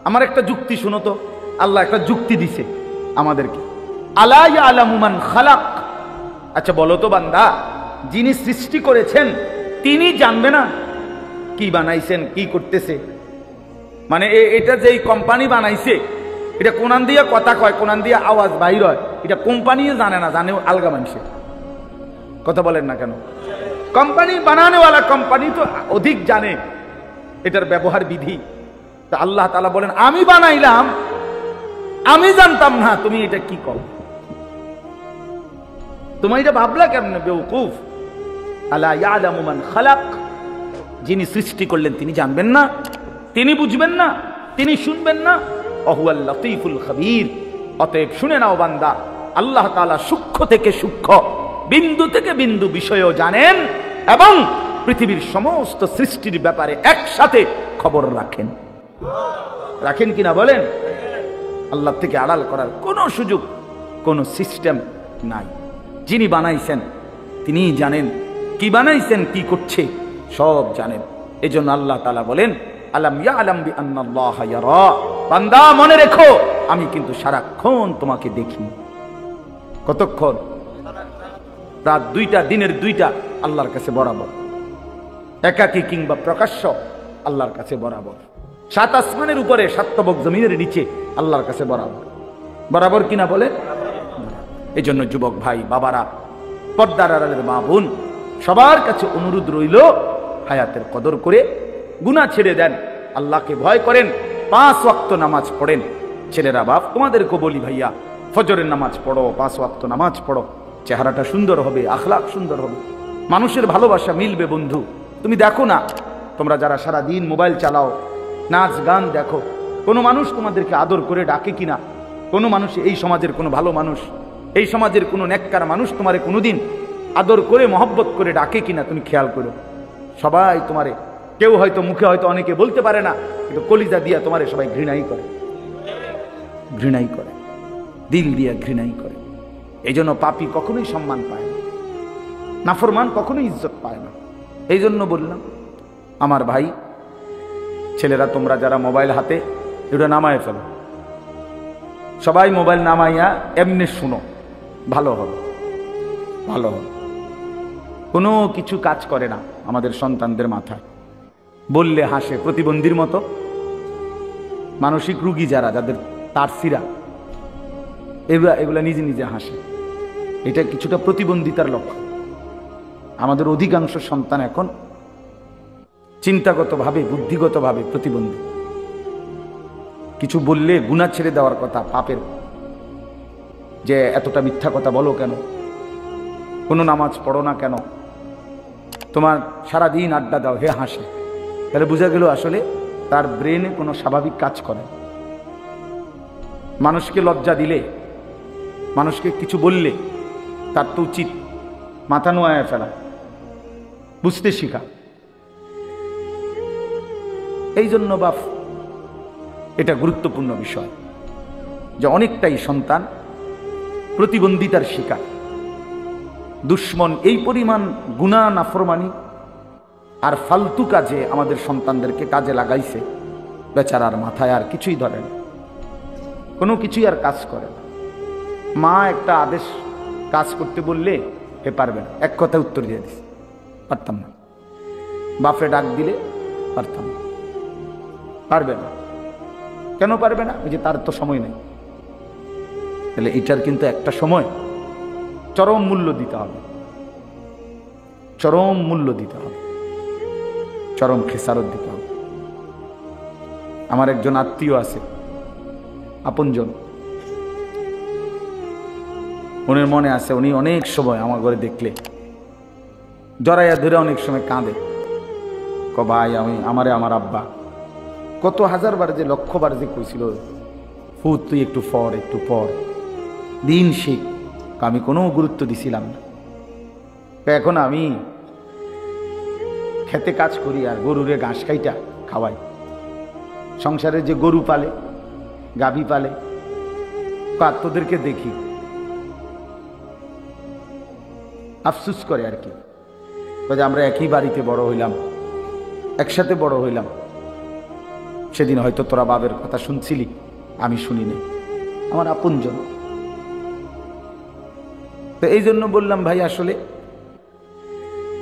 আমার একটা যুক্তি শুনো তো। আল্লাহ একটা যুক্তি দিছে আমাদেরকে, আলা ইয়ালামু মান খালাক। আচ্ছা বলো তো বান্দা, যিনি সৃষ্টি করেছেন তিনি জানবে না কি বানাইছেন, কি করতেছে? মানে এটা যেই কোম্পানি বানাইছে, এটা কোনান দিয়ে কথা কয়, কোনান দিয়ে আওয়াজ বাইর হয়, এটা কোম্পানিও জানে না, জানে আলগা মানুষে। কথা বলেন না কেন? কোম্পানি বানানোওয়ালা কোম্পানি তো অধিক জানে এটার ব্যবহার বিধি। তা আল্লাহ তাআলা বলেন, আমি বানাইলাম, আমি জানতাম না, তুমি এটা কি করো? তুমি এটা ভাবলা কেমন বেওকুফ? আলা ইয়ালামু মান খালাক, যিনি সৃষ্টি করলেন তিনি জানবেন না, তিনি বুঝবেন না, তিনি শুনবেন না? ওয়া হুয়াল লতীফুল খাবীর। অতএব শুনে নাও বান্দা, আল্লাহ তাআলা সূক্ষ্ম থেকে সূক্ষ্ম, বিন্দু থেকে বিন্দু বিষয়ও জানেন এবং পৃথিবীর সমস্ত সৃষ্টির ব্যাপারে একসাথে খবর রাখেন। রাখেন কিনা বলেন? আল্লাহ থেকে আড়াল করার কোনো সুযোগ, কোনো সিস্টেম নাই। যিনি বানাইছেন তিনিই জানেন, কি বানাইছেন, কি করছে, সব জানেন। এজন্য আল্লাহ তাআলা বলেন, আলাম ইয়ালাম বিআন্নাল্লাহা ইয়ারা। বান্দা মনে রেখো, আমি কিন্তু সারাক্ষণ তোমাকে দেখি। কতক্ষণ? রাত 2টা, দিনের 2টা আল্লাহর কাছে বরাবর, একাকী কিংবা প্রকাশ্য আল্লাহর কাছে বরাবর। 7 আসমানের উপরে, 7 তবক জমিনের নিচে আল্লাহর কাছে বরাবর। বরাবর কিনা বলে? এই জন্য যুবক ভাই, বাবারা, পর্দার আড়ালের মা বোন, সবার কাছে অনুরোধ রইল, হায়াতের কদর করে গুনাহ ছেড়ে দেন, আল্লাহকে ভয় করেন, 5 ওয়াক্ত নামাজ পড়েন। ছেলেরা বাপ তোমাদেরকে বলি, ভাইয়া ফজরের নামাজ পড়ো, 5 ওয়াক্ত নামাজ পড়ো, চেহারাটা সুন্দর হবে, আখলাক সুন্দর হবে, মানুষের ভালোবাসা মিলবে। বন্ধু তুমি দেখো না, তোমরা যারা সারা দিন মোবাইল চালাও, নাচ গান দেখো, কোনো মানুষ তোমাদেরকে আদর করে ডাকে কিনা? কোনো মানুষ, এই সমাজের কোনো ভালো মানুষ, এই সমাজের কোনো নেককার মানুষ তোমারে কোনোদিন আদর করে মহব্বত করে ডাকে কিনা? তুমি খেয়াল করো। সবাই তোমারে, কেউ হয়তো মুখে হয়তো অনেকে বলতে পারে না, কিন্তু কলিজা দিয়া তোমারে সবাই ঘৃণাই করে, ঘৃণাই করে, দিল দিয়া ঘৃণাই করে। এই জন্য পাপী কখনোই সম্মান পায় না, নাফরমান কখনোই ইজ্জত পায় না। এই জন্য বললাম আমার ভাই ছেলেরা, তোমরা যারা মোবাইল হাতে, এটা নামায় ফেলো, সবাই মোবাইল নামাইয়া এমনি শুনো, ভালো হবে, ভালো হবে। কোনো কিছু কাজ করে না আমাদের সন্তানদের মাথায়, বললে হাসে, প্রতিবন্ধীর মতো। মানসিক রুগী যারা, যাদের তারসিরা, এগুলা নিজে নিজে হাসে। এটা কিছুটা প্রতিবন্ধিতার লক্ষণ। আমাদের অধিকাংশ সন্তান এখন চিন্তাগতভাবে, বুদ্ধিগতভাবে প্রতিবন্ধী। কিছু বললে গুনাহ ছেড়ে দেওয়ার কথা, পাপের, যে এতটা মিথ্যা কথা বলো কেন, কোনো নামাজ পড়ো না কেন, তোমার সারাদিন আড্ডা দাও, হে হাসে। তাহলে বোঝা গেল আসলে তার ব্রেনে কোনো স্বাভাবিক কাজ করে। মানুষকে লজ্জা দিলে, মানুষকে কিছু বললে তার তো উচিত মাথা নোয়ায় ফেলা, বুঝতে শিখা। এই জন্য বাপ, এটা গুরুত্বপূর্ণ বিষয় যে অনেকটাই সন্তান প্রতিবন্ধিতার শিকার। দুশ্মন এই পরিমাণ গুনাহ, নাফরমানি আর ফালতু কাজে আমাদের সন্তানদেরকে কাজে লাগাইছে, বেচারার মাথায় আর কিছুই ধরে না, কোনো কিছুই আর কাজ করে না। মা একটা আদেশ কাজ করতে বললে হে পারবে না, এক কথায় উত্তর দিয়ে দিস, পারতাম না। বাপে ডাক দিলে পারতাম না, পারবে না। কেন পারবে না? ওই যে তার তো সময় নেই। তাহলে এটার কিন্তু একটা সময় চরম মূল্য দিতে হবে, চরম মূল্য দিতে হবে, চরম খেসারত দিতে হবে। আমার একজন আত্মীয় আছে, আপনজন, উনির মনে আছে, উনি অনেক সময় আমার ঘরে দেখলে জড়াইয়া ধরে অনেক সময় কাঁদে, ক ভাই আমার আব্বা কত হাজারবার যে লক্ষবার যে কইছিল, ফুট তুই একটু পর, একটু পর, দিন শিখ। আমি কোনো গুরুত্ব দিছিলাম না। এখন আমি খেতে কাজ করি আর গরুরে ঘাস খাইটা খাওয়াই। সংসারে যে গরু পালে, গাভী পালে, তোদেরকে দেখি আফসুস করে আর কি, আমরা একই বাড়িতে বড় হইলাম, একসাথে বড় হইলাম, সেদিন হয়তো তোরা বাবের কথা শুনছিলি, আমি শুনিনি, আমার আপনজন। তো এই জন্য বললাম ভাই, আসলে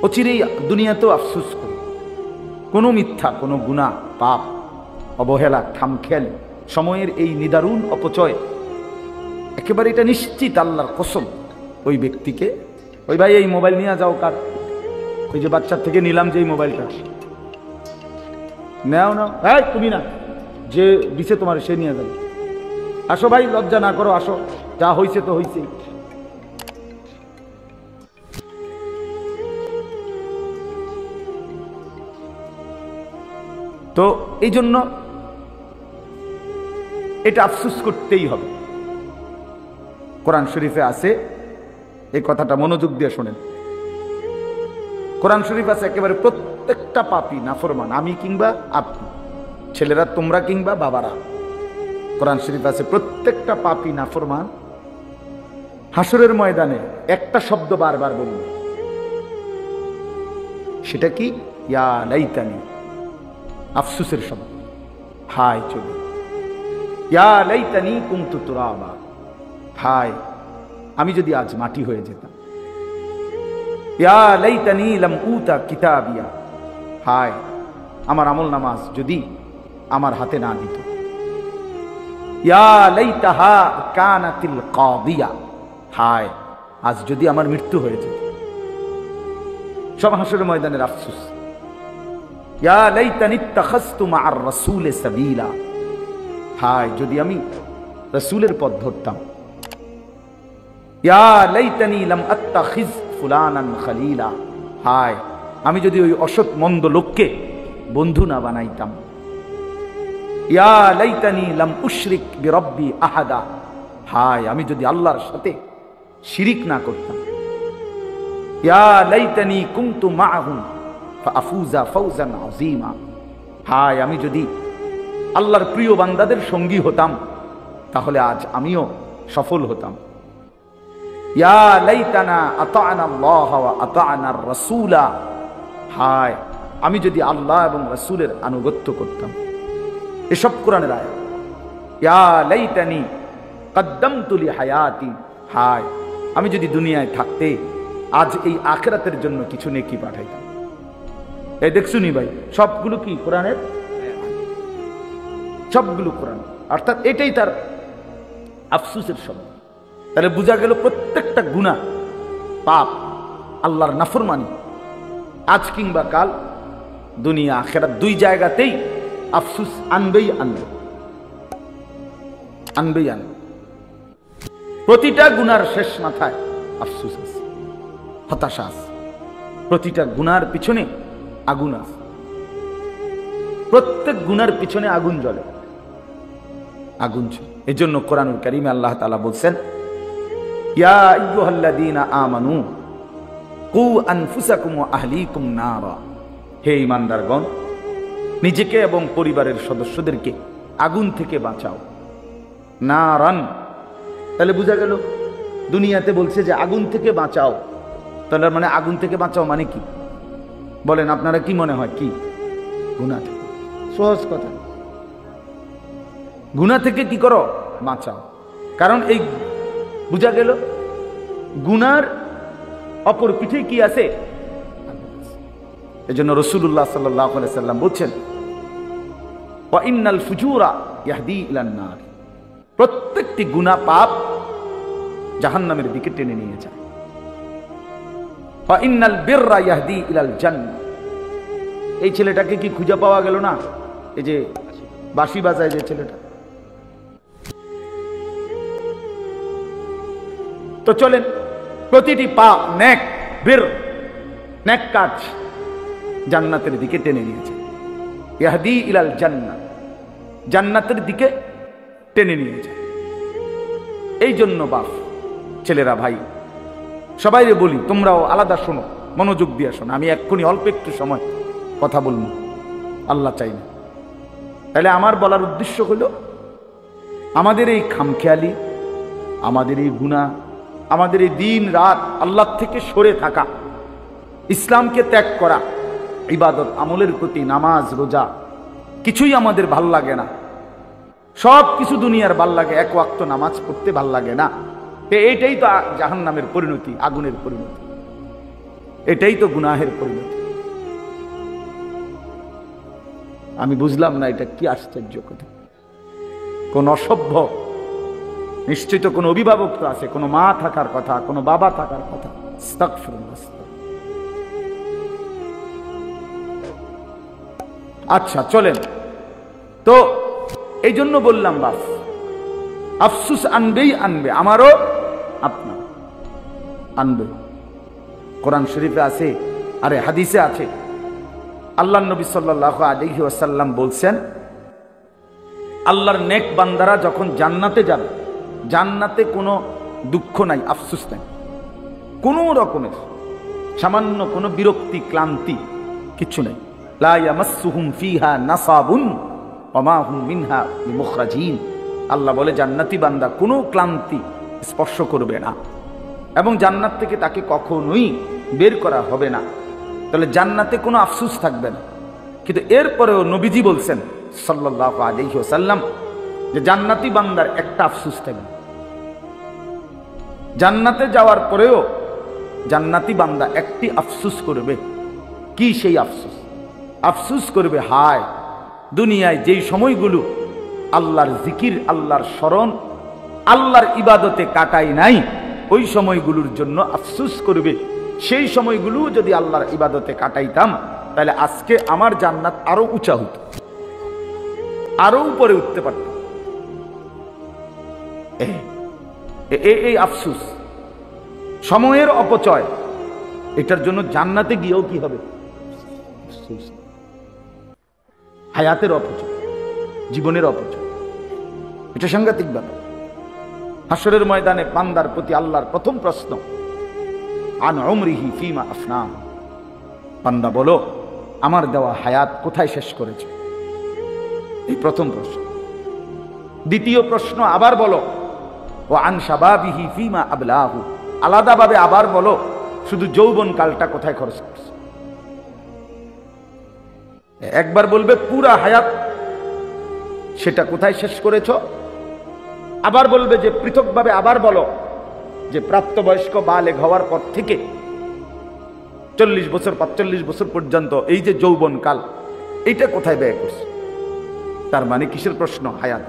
অচিরেই দুনিয়াতেও আফসুস করি, কোনো মিথ্যা, কোনো গুনাহ, পাপ, অবহেলা, খামখেয়াল, সময়ের এই নিদারুণ অপচয়, একেবারে এটা নিশ্চিত আল্লাহর কসম, ওই ব্যক্তিকে, ওই ভাই এই মোবাইল নিয়ে যাও, কার ওই যে বাচ্চার থেকে নিলাম যে এই মোবাইলটা, নেও না, হ্যাঁ তুমি না, যে দিছে তোমার সে নিয়ে যাবে, আসো ভাই, লজ্জা না করো, আসো, যা হয়েছে তো হয়েছেই। তো এই জন্য এটা আফসোস করতেই হবে। কোরআন শরীফে আছে, এই কথাটা মনোযোগ দিয়ে শোনেন, কোরআন শরীফ আছে একেবারে প্রত্যেকটা পাপী, নাফরমান, আমি কিংবা আপনি, ছেলেরা তোমরা কিংবা বাবারা, কোরআন শরীফ আছে প্রত্যেকটা পাপী, নাফরমান হাসরের ময়দানে একটা শব্দ বারবার বলবে, সেটা কি? ইয়া লাইতানি, আফসোসের শব্দ, হায় চলে, ইয়া লাইতানি কুনতু তুরাবা, হায় আমি যদি আজ মাটি হয়ে যেতাম, ইয়া লাইতানি লাম উতা কিতাবিয়া, হায় আমার আমল নামাজ যদি আমার হাতে না দিত, ইয়া লাইতাহা কানাতিল কাদিয়া, হায় আজ যদি আমার মৃত্যু হয়ে যেত। সব হাসরের ময়দানের আফসোস। ইয়া লাইতানি ইত্তাখাযতু মা'আর রাসূল সাবিলা, হায় যদি আমি রাসূলের পথ ধরতাম। ইয়া লাইতানি লাম আত্তাখিজ ফুলানান খলিলা, হায় আমি যদি ওই অসৎ মন্দ লোককে বন্ধু না বানাইতাম। ইয়া লাইতানি লাম উশরিক বিরব্বি আহাদা, হায় আমি যদি আল্লাহর সাথে শিরিক না করতাম। ইয়া লাইতানি কুনতু মাআহুম ফাআফুজা ফাওজান আযীমা, হায় আমি যদি আল্লাহর প্রিয় বান্দাদের সঙ্গী হতাম তাহলে আজ আমিও সফল হতাম। ইয়া লাইতানা আতা'না আল্লাহ ওয়া আতা'না আর-রাসূলা, হায় আমি যদি আল্লাহ এবং রাসূলের আনুগত্য করতাম। এসব কোরআনের আয়াত। ইয়া লাইতানি কদ্দামতু লি হায়াতি, হায় আমি যদি দুনিয়ায় থাকতে আজ এই আখিরাতের জন্য কিছু নেকি পাঠাইতাম। এই দেখছুনি ভাই, সবগুলো কি কোরআনের, সবগুলো কোরআন। অর্থাৎ এটাই তার আফসোসের শব্দ। তাহলে বোঝা গেল প্রত্যেকটা গুনাহ, পাপ, আল্লাহর নাফরমানি আজ কিংবা কাল, দুনিয়া আখিরাত দুই জায়গাতেই আফসোস আনবেই আনবে, আনবেই আনবে। প্রতিটা গুনার শেষ মাথায় আফসোস আছে, হতাশা আছে। প্রতিটা গুনার পিছনে আগুন আছে, প্রত্যেক গুনার পিছনে আগুন জ্বলে, আগুন জ্বলে। এই জন্য কোরআনুল কারীমে আল্লাহ তাআলা বলছেন, ইয়া আইয়ুহাল্লাযীনা আমানু কু আনফুসাকুম ওয়া আহলিকুম নারা, হে ঈমানদারগণ নিজেকে এবং পরিবারের সদস্যদেরকে আগুন থেকে বাঁচাও। নারান, তাহলে বোঝা গেল দুনিয়াতে বলছে যে আগুন থেকে বাঁচাও, তাহলে মানে আগুন থেকে বাঁচাও মানে কি বলেন আপনারা, কি মনে হয়? কি গুনাহ থেকে, সহজ কথা, গুনাহ থেকে কি করো? বাঁচাও। কারণ এই বোঝা গেল গুনার অপর পিঠে কি আছে? এজন্য রাসূলুল্লাহ সাল্লাল্লাহু আলাইহি সাল্লাম বলছেন, ওয়া ইন্নাল ফুজুরা ইয়াহদি ইলান নার, প্রত্যেকটি গুনাহ পাপ জাহান্নামের দিকে টেনে নিয়ে যায়। ওয়া ইন্নাল বিররা ইয়াহদি ইলাল জান্নাহ, এই ছেলেটাকে কি খুঁজে পাওয়া গেল না? এই যে বাঁশি বাজায় যে ছেলেটা। তো চলেন, প্রতিটি পাপ, নেক, বীর, নেক কাজ জান্নাতের দিকে টেনে নিয়েছে। ইয়াহদি ইলাল জান্নাহ, জান্নাতের দিকে টেনে নিয়েছে। এই জন্য বাপ, ছেলেরা, ভাই সবাইরে বলি, তোমরাও আলাদা শোনো, মনোযোগ দিয়ে শোনো। আমি এক্ষুনি অল্প একটু সময় কথা বলবো, আল্লাহ চাই না। তাহলে আমার বলার উদ্দেশ্য হলো, আমাদের এই খামখেয়ালি, আমাদের এই গুনাহ, আমাদের এই দিন রাত আল্লাহ থেকে সরে থাকা, ইসলামকে ত্যাগ করা, ইবাদত আমলের প্রতি, নামাজ রোজা কিছুই আমাদের ভাল লাগে না। সব কিছু দুনিয়ার ভাল লাগে, এক ওয়াক্ত নামাজ পড়তে ভাল লাগে না। এইটাই তো জাহান্নামের পরিণতি, আগুনের পরিণতি, এটাই তো গুনাহের পরিণতি। আমি বুঝলাম না এটা কি আশ্চর্য কথা। কোন অসভ্য, নিশ্চয়ই তো কোনো অভিভাবক তো আছে, কোনো মা থাকার কথা, কোনো বাবা থাকার কথা। আস্তাগফিরুল্লাহ। আচ্ছা চলেন, তো এই জন্য বললাম বাস, আফসুস আনবেই আনবে, আমারও আপনার আনবে। কোরআন শরীফে আছে, আরে হাদিসে আছে, আল্লাহর নবী সাল্লাল্লাহু আলাইহি ওয়াসাল্লাম বলছেন, আল্লাহর নেক বান্দারা যখন জান্নাতে যাবে, জান্নাতে কোনো দুঃখ নাই, আফসুস নাই, কোনো রকমের সামান্য কোনো বিরক্তি, ক্লান্তি কিচ্ছু নাই। লা ইয়ামাসসুহুম ফিহা নাসাবুন ওয়া মা হুম মিনহা বিমুখরাজিন, আল্লাহ বলে জান্নাতি বান্দা কোনো ক্লান্তি স্পর্শ করবে না এবং জান্নাত থেকে তাকে কখনোই বের করা হবে না। তাহলে জান্নাতে কোনো আফসোস থাকবে না। কিন্তু এরপরেও নবীজি বলছেন সাল্লাল্লাহু আলাইহি ওয়াসাল্লাম যে জান্নাতি বান্দার একটা আফসোস থাকবে। জান্নাতে যাওয়ার পরেও জান্নাতি বান্দা একটি আফসোস করবে। কি সেই আফসোস? আফসোস করবে, হায় দুনিয়ায় যেই সময়গুলো আল্লাহর জিকির, আল্লাহর স্মরণ, আল্লাহর ইবাদতে কাটাই নাই, ওই সময়গুলোর জন্য আফসোস করবে। সেই সময়গুলো যদি আল্লাহর ইবাদতে কাটাইতাম তাহলে আজকে আমার জান্নাত আরো উঁচা হতো, আরো উপরে উঠতে পারতাম। এই আফসোস, সময়ের অপচয়, এটার জন্য জান্নাতে গিয়েও কি হবে? হায়াতের অপচয়, জীবনের অপচয়, এটা সাংঘাতিক ব্যাপার। হাসরের ময়দানে বান্দার প্রতি আল্লাহর প্রথম প্রশ্ন, আন উমরিহি ফিমা আফনা, বান্দা বলো আমার দেওয়া হায়াত কোথায় শেষ করেছে? এই প্রথম প্রশ্ন। দ্বিতীয় প্রশ্ন আবার বলো, ও আন শাবাবিহি ফিমা আবলাহু, আলাদাভাবে আবার বলো শুধু যৌবন কালটা কোথায় খরচ করছে? একবার বলবে পুরা হায়াত, সেটা কোথায় শেষ করেছ? আবার বলবে যে পৃথকভাবে আবার বলো যে প্রাপ্তবয়স্ক বালেগ হওয়ার পর থেকে 40 বছর 45 বছর পর্যন্ত এই যে যৌবন কাল, এইটা কোথায় ব্যয় করছে? তার মানে কিসের প্রশ্ন? হায়াত।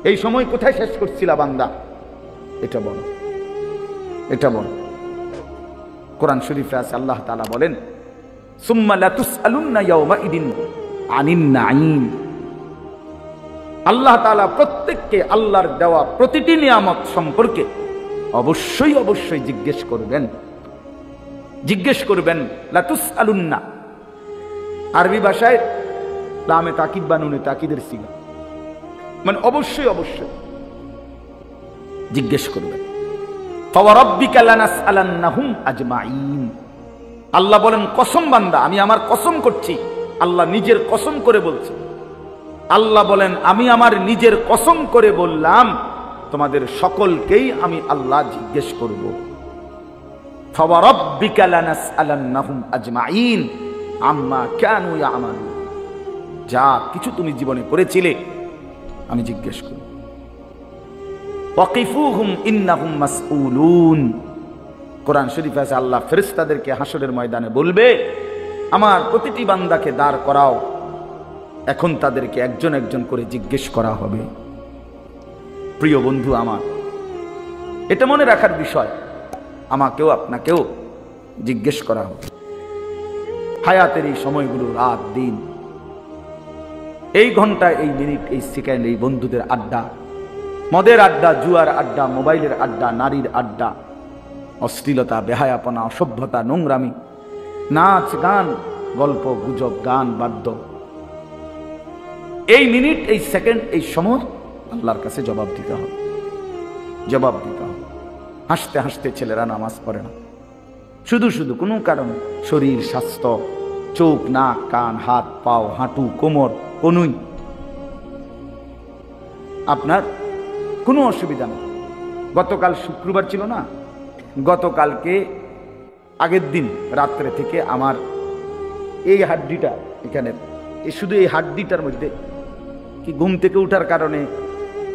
এই সময় কোথায় শেষ করছিলা বান্দা? এটা বলো, এটা বলো। কোরআন শরীফে আছে, আল্লাহ তাআলা বলেন, সুম্মা লাতুসআলুন্না ইয়াওমাইদিন আনিন নাঈম। আল্লাহ তাআলা প্রত্যেককে আল্লাহর দেওয়া প্রতিটি নিয়ামত সম্পর্কে অবশ্যই অবশ্যই জিজ্ঞেস করবেন, জিজ্ঞেস করবেন। লাতুসআলুন্না আরবি ভাষায় লামে তাকিদ বা নুনে তাকিদের সিগা, মানে অবশ্যই অবশ্যই জিজ্ঞেস করবেন। ফাওয়ারাব্বিকা লানাসআলান্নাহুম আজমাইন। আল্লাহ বলেন, কসম বান্দা, আমি আমার কসম করছি। আল্লাহ নিজের কসম করে বলছে। আল্লাহ বলেন, আমি আমার নিজের কসম করে বললাম তোমাদের সকলকেই আমি আল্লাহ জিজ্ঞেস করব। ফাওয়ারাব্বিকা লানাসআলান্নাহুম আজমাইন আম্মা কানু ইয়ামালুন। যা কিছু তুমি জীবনে করেছিলে আমি জিজ্ঞেস করব। ওয়াকিফুহুম ইন্নাহুম মাসউলুন। কোরআন শরীফে আছে, আল্লাহ ফেরেশতাদেরকে হাসরের ময়দানে বলবে, আমার প্রতিটি বান্দাকে দাঁড় করাও, এখন তাদেরকে একজন একজন করে জিজ্ঞেস করা হবে। প্রিয় বন্ধু আমার, এটা মনে রাখার বিষয়, আমাকেও আপনাকেও জিজ্ঞেস করা হবে। হায়াতের এই সময়গুলো, রাত দিন, এই ঘন্টা, এই মিনিট, এই সেকেন্ড, এই বন্ধুদের আড্ডা, মদের আড্ডা, জুয়ার আড্ডা, মোবাইলের আড্ডা, নারীর আড্ডা, অশ্লীলতা, বেহায়াপনা, অসভ্যতা, নোংরামি, নাচ গান, গল্প গুজব, গান বাদ্য, এই মিনিট, এই সেকেন্ড, এই সময় আল্লাহর কাছে জবাব দিতে হবে, জবাব দিতে হবে। হাসতে হাসতে ছেলেরা নামাজ পড়ে না, শুধু শুধু কোনো কারণে শরীর স্বাস্থ্য, চোখ নাক কান হাত পাও হাঁটু কোমর কনুই, আপনার কোনো অসুবিধা নেই। গতকাল শুক্রবার ছিল না, গতকালকে আগের দিন রাত্রে থেকে আমার এই হাড্ডিটা এখানে, শুধু এই হাড্ডিটার মধ্যে কি ঘুম থেকে উঠার কারণে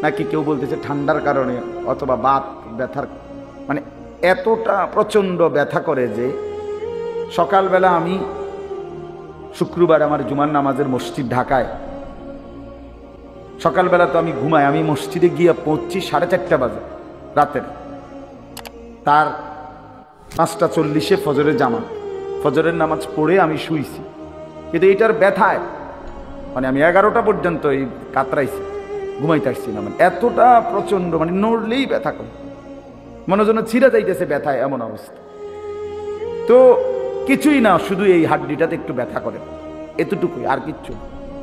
নাকি কেউ বলতেছে ঠান্ডার কারণে অথবা বাত ব্যথার, মানে এতটা প্রচণ্ড ব্যথা করে যে সকালবেলা আমি শুক্রবার আমার জুমার নামাজের মসজিদ ঢাকায়, সকালবেলা তো আমি ঘুমাই, আমি মসজিদে গিয়ে পৌঁছছি 4:30 বাজে রাতের, তার 5:40 ফজরের জামাত, ফজরের নামাজ পড়ে আমি শুইছি, কিন্তু এটার ব্যথায় মানে আমি 11টা পর্যন্ত এই কাতরাইছি, ঘুমাইতে আসছি না, মানে এতটা প্রচন্ড, মানে নড়লেই ব্যথা করে, মনে যেন ছিঁড়ে যাইতেছে ব্যথায়, এমন অবস্থা। তো কিছুই না, শুধু এই হাড্ডিটাতে একটু ব্যথা করে, এতটুকুই, আর কিচ্ছু।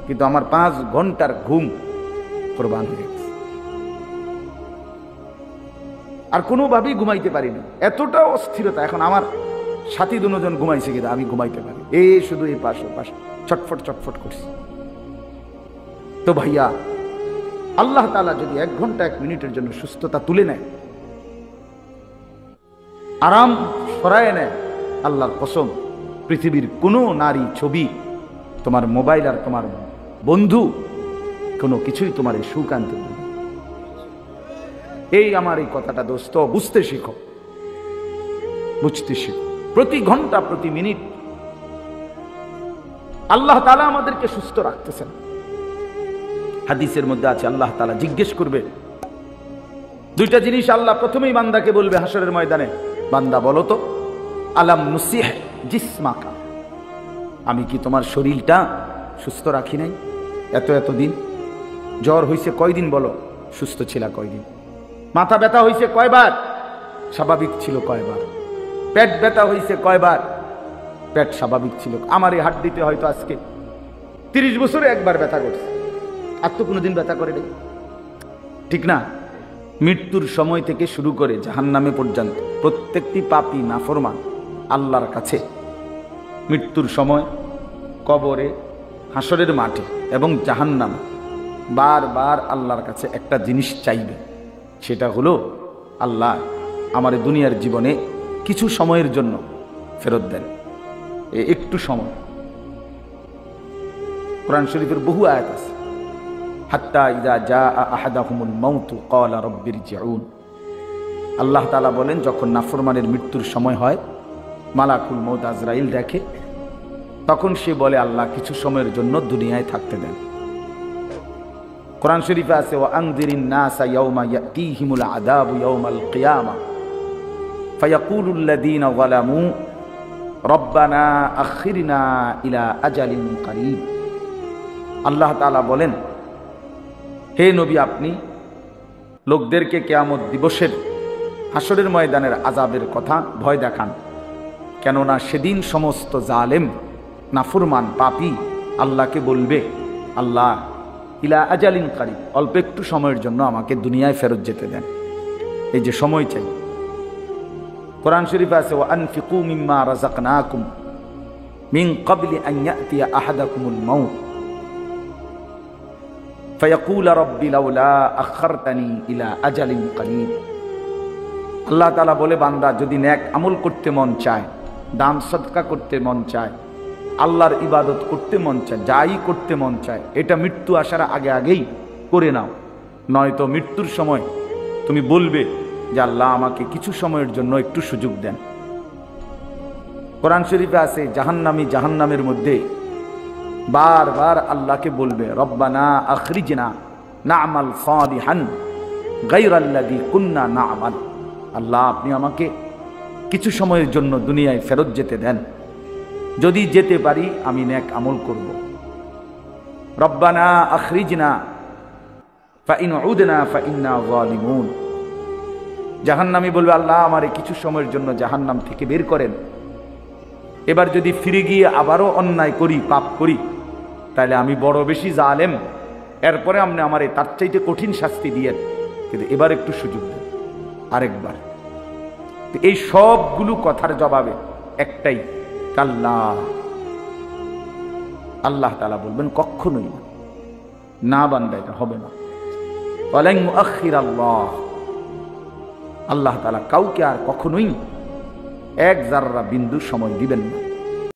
কিন্তু আমার 5 ঘন্টার ঘুম কোরবান হয়ে গেছে, আর কোনোভাবেই ঘুমাইতে পারিনি, এতটা অস্থিরতা। এখন আমার সাথী দুজন ঘুমাইছে, কিন্তু আমি ঘুমাইতে পারি, এই শুধু এই পাশ ছটফট ছটফট করছি। তো ভাইয়া, আল্লাহ তাআলা যদি 1 ঘন্টা 1 মিনিটের জন্য সুস্থতা তুলে নেয়, আরাম সরায় নেয়, আল্লাহর কসম পৃথিবীর কোনো নারী ছবি, তোমার মোবাইল আর তোমার বন্ধু, কোনো কিছুই তোমার এই সুখ আনতে পারবে। এই আমার এই কথাটা দোস্ত, বুঝতে শিখো, বুঝতে শিখো। প্রতি ঘন্টা প্রতি মিনিট আল্লাহ তাআলা আমাদেরকে সুস্থ রাখতেছেন। হাদিসের মধ্যে আছে, আল্লাহ তাআলা জিজ্ঞেস করবে 2টা জিনিস। আল্লাহ প্রথমেই বান্দাকে বলবে হাসরের ময়দানে, বান্দা বলো তো, আলাম নুসিহ জিসমাকা, আমি কি তোমার শরীরটা সুস্থ রাখি নাই এতদিন? জ্বর হইছে কয়দিন বলো, সুস্থ ছিলা কয়দিন? মাথা ব্যথা হইছে কয়বার, স্বাভাবিক ছিল কয়বার, পেট ব্যথা হয়েছে কয়বার, পেট স্বাভাবিক ছিল। আমার এই হাড্ডিতে হয়তো আজকে 30 বছরে একবার ব্যথা করছে, আর তো কোনোদিন ব্যথা করে নেই, ঠিক না? মৃত্যুর সময় থেকে শুরু করে জাহান্নামে পর্যন্ত প্রত্যেকটি পাপী নাফরমান আল্লাহর কাছে মৃত্যুর সময়, কবরে, হাসরের মাঠে এবং জাহান্নামে বারবার আল্লাহর কাছে একটা জিনিস চাইবে, সেটা হলো আল্লাহ আমার দুনিয়ার জীবনে কিছু সময়ের জন্য ফেরত দেন, একটু সময়। কোরআন শরীফের বহু আয়াত আছে, হাত্তা ইযা জাআ আহাদাহুমুল মাউতু ক্বালা রাব্বিরজিউন। আল্লাহ তাআলা বলেন, যখন নাফরমানের মৃত্যুর সময় হয়, মালাকুল মউত আজরাইল দেখে, তখন সে বলে আল্লাহ কিছু সময়ের জন্য দুনিয়ায় থাকতে দেন। কোরআন শরীফে আছে, ওয়া আনযিরিন নাসা ইয়াওমা ইয়াতিহিমুল আযাবু ইয়াওমাল কিয়ামা ফায়াকুলুল লাযীনা যালামু রব্বানা আখিরনা ইলা আজালিন করিব। আল্লাহ তাআলা বলেন, হে নবী, আপনি লোকদেরকে কিয়ামত দিবসের হাসরের ময়দানের আযাবের কথা ভয় দেখান, কেননা সেদিন সমস্ত জালেম নাফরমান পাপী আল্লাহকে বলবে, আল্লাহ ইলা আজালিন করিব, অল্প একটু সময়ের জন্য আমাকে দুনিয়ায় ফেরত যেতে দেন, এই যে সময় চাই। কোরআন শরীফে আছে, ওয়া আনফিকু মিম্মা রাযাকনাকুম মিন ক্বাবলি আন ইয়াতিয়া আহাদাকুমুল মাউত ফায়াকুল রাব্বি লাউলা আখারতানি ইলা আজালিন করিব। আল্লাহ তাআলা বলে, বান্দা যদি নেক আমল করতে মন চায়, দান সদকা করতে মন চায়, আল্লাহর ইবাদত করতে মন চায়, যাই করতে মন চায়, এটা মৃত্যু আসার আগে আগেই করে নাও, নয়তো মৃত্যুর সময় তুমি বলবে যে আল্লাহ আমাকে কিছু সময়ের জন্য একটু সুযোগ দেন। কোরআন শরীফে আছে, জাহান্নামী জাহান্নামের মধ্যে বারবার আল্লাহকে বলবে, রব্বানা আখরিজনা না'মাল সালিহান গায়রাল্লাযী কুন্না না'মাল। আল্লাহ আপনি আমাকে কিছু সময়ের জন্য দুনিয়ায় ফেরত যেতে দেন, যদি যেতে পারি আমি নেক আমল করব। রব্বানা আখরিজনা ফাইন উদনা ফাইন্না যালিমুন। জাহান্নামী বলবে, আল্লাহ আমারে কিছু সময়ের জন্য জাহান্নাম থেকে বের করেন, এবার যদি ফিরে গিয়ে আবারও অন্যায় করি, পাপ করি, তাহলে আমি বড় বেশি জালেম, এরপরে আপনি আমারে তার চাইতে কঠিন শাস্তি দিয়েন, কিন্তু এবার একটু সুযোগ দেন আরেকবার। এই সবগুলো কথার জবাবে একটাই, কাল্লা। আল্লাহ তাআলা বলবেন, কখনোই না বান্দা, এটা হবে না। ওয়ালান ইউআখিরাল্লাহ, আল্লাহ তাআলা কাউকে আর কখনোই এক জাররা বিন্দু সময় দিবেন না।